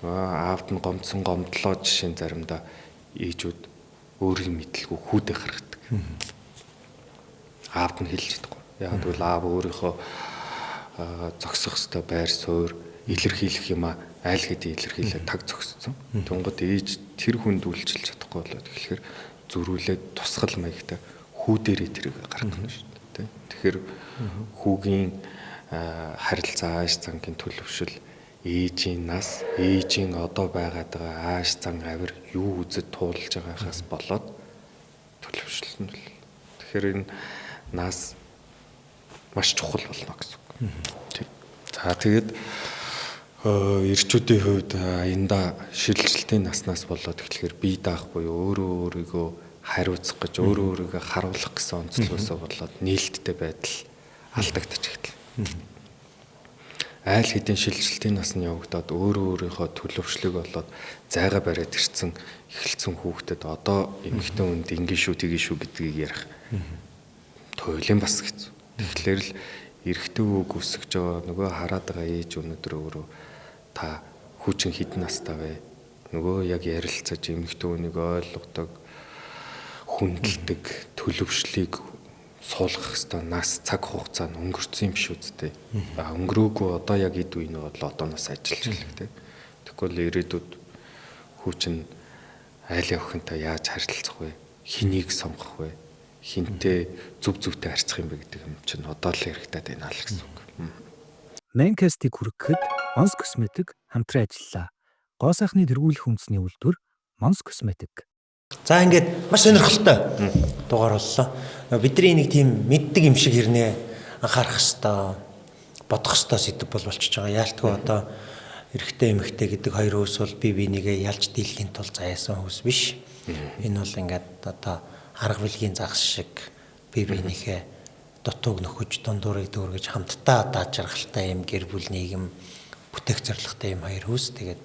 A: Аавд нь гомдсон гомдлоо жишээ заримдаа ээжүүд өөрийн мэдлгүй хүүдээ гаргадаг. Аавд нь хэлж чадахгүй. Яг тэгвэл аав өөрийнхөө зогсох ёстой байр суурь илэрхийлэх юма айл хэдийн илэрхийлээ таг зогссон. Тунгад ээж тэр хүнд үйлчилж чадахгүй болоод тэгэхээр зөрүүлээд тусгал маягтай хүүдэрээ тэрийг гаргах нь шүү дээ. Тэгэхээр хүүгийн харилцаа ааш зангийн төлөвшил ээжийн нас, ээжийн одоо байгаад байгаа ааш зан авир юу үзэж туулж байгаагаас болоод төлөвшөл нь л. Тэгэхээр энэ нас маш чухал болно гэсэн үг. За тэгээд эрчүүдийн хувьд аянда шилжилтийн наснаас болоод эхлэхээр бие даах буюу өөрөө өөрийгөө хариуцах гэж өөрөө өөрийгөө харуулах гэсэн онцлогоосоо болоод нээлттэй байдал алдагдаж эхэллээ. Айл хэдийн шилжилтийн насны явагдаад өөрөө өөрийнхөө төлөвшлийг болоод зайгаа бариад ирсэн эхэлсэн хүүхдэд одоо эмэгтэй хүнд ингэ шүү тгий шүү гэдгийг ярих туйлын бас хэцүү. Тэгэхээр л эрэгтэй үг өсөж байгаа нөгөө хараад байгаа ээж өнөдөр өөрөө та хүүчин хідэн настай вэ? Нөгөө яг ярилцаж эмэгтэй хүнийг ойлгодог, хүндэлдэг, төлөвшлийг суулгах хэвээр нас цаг хугацаа нь өнгөрцөн юм шүү дээ. Өнгөрөөгүй одоо яг эд үеийн бол одооноос ажиллаж эхлэх. Тэгвэл ирээдүйд хүүчин айл явахынтай яаж харилцах вэ? Хэнийг сонгох вэ? Хинтээ зүв зүвтэй харьцах юм бэ гэдэг юм чинь одоо л хэрэгтэй байна л гэсэн үг.
C: Mancast-ийг хүргэхэд Mons Cosmetic хамтран ажиллаа. Гоо сайхны тэргүүлэх үндэсний үйлдвэр Mons Cosmetic.
B: За ингээд маш сонирхолтой дугаар боллоо. Бидний нэг тийм мэддэг юм шиг хэрнээ анхаарах хэвээр бодох хэвээр сэдв болчихж байгаа. Яалтгүй одоо эрэгтэй эмэгтэй гэдэг хоёр хөөс бол бие бинийгээ ялж дийлэхийн тулд заяасан хөөс биш. Энэ бол ингээд одоо арга билгийн загас шиг бие биенийхээ дутууг нөхөж дундуурыг дүүргэж хамтдаа дааж жаргалтай юм гэр бүл нийгэм бүтээх зорилготой юм хоёр хөөс. Тэгээд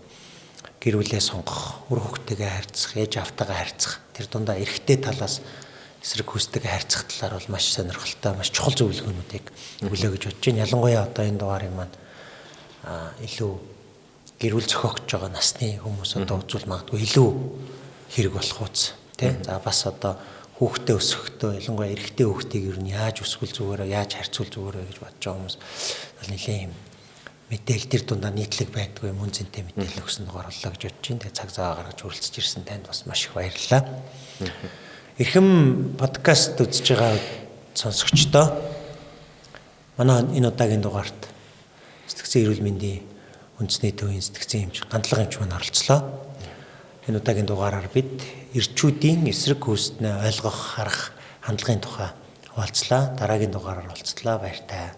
B: гэр бүлээ сонгох, үр хүүхдтэйгээ харьцах, ээж автайгаа харьцах, тэр дундаа эрэгтэй талаас эсрэг хүүстэйгээ харьцах талаар бол маш сонирхолтой, маш чухал зөвлөгөөнүүдийг өглөө гэж бодож байна. Ялангуяа одоо энэ дугаарыг маань илүү гэр бүл зохиогч байгаа насны хүмүүс одоо үзүүл магадгүй илүү хэрэг болох үз. Тэ? За бас одоо хүүхдээ өсгөхдөө ялангуяа эрэгтэй хүүхдийг ер нь яаж өсгөл зүгээрээ, яаж харьцуул зүгээрээ гэж бодож байгаа хүмүүс нэлээд юм мэдээлэл тэр дундаа нийтлэг байдгүй мөн зэнтэй мэдээлэл өгсөн дугаар боллоо гэж бодож байна. Тэгээ цаг зав гаргаж хүрэлцэж ирсэн танд бас маш их баярлалаа. Эрхэм подкаст үзэж байгаа сонсогчдоо манай энэ удаагийн дугаарт сэтгцэн эрүүл мэндийн үндэсний төвийн сэтгцэн эмч гандлага эмч маань оролцлоо. Энэ удаагийн дугаараар бид эрчүүдийн эсрэг хөөснөө ойлгох, харах хандлагын тухай хуваалцлаа. Дараагийн дугаараар уулзлаа. Баяр таа.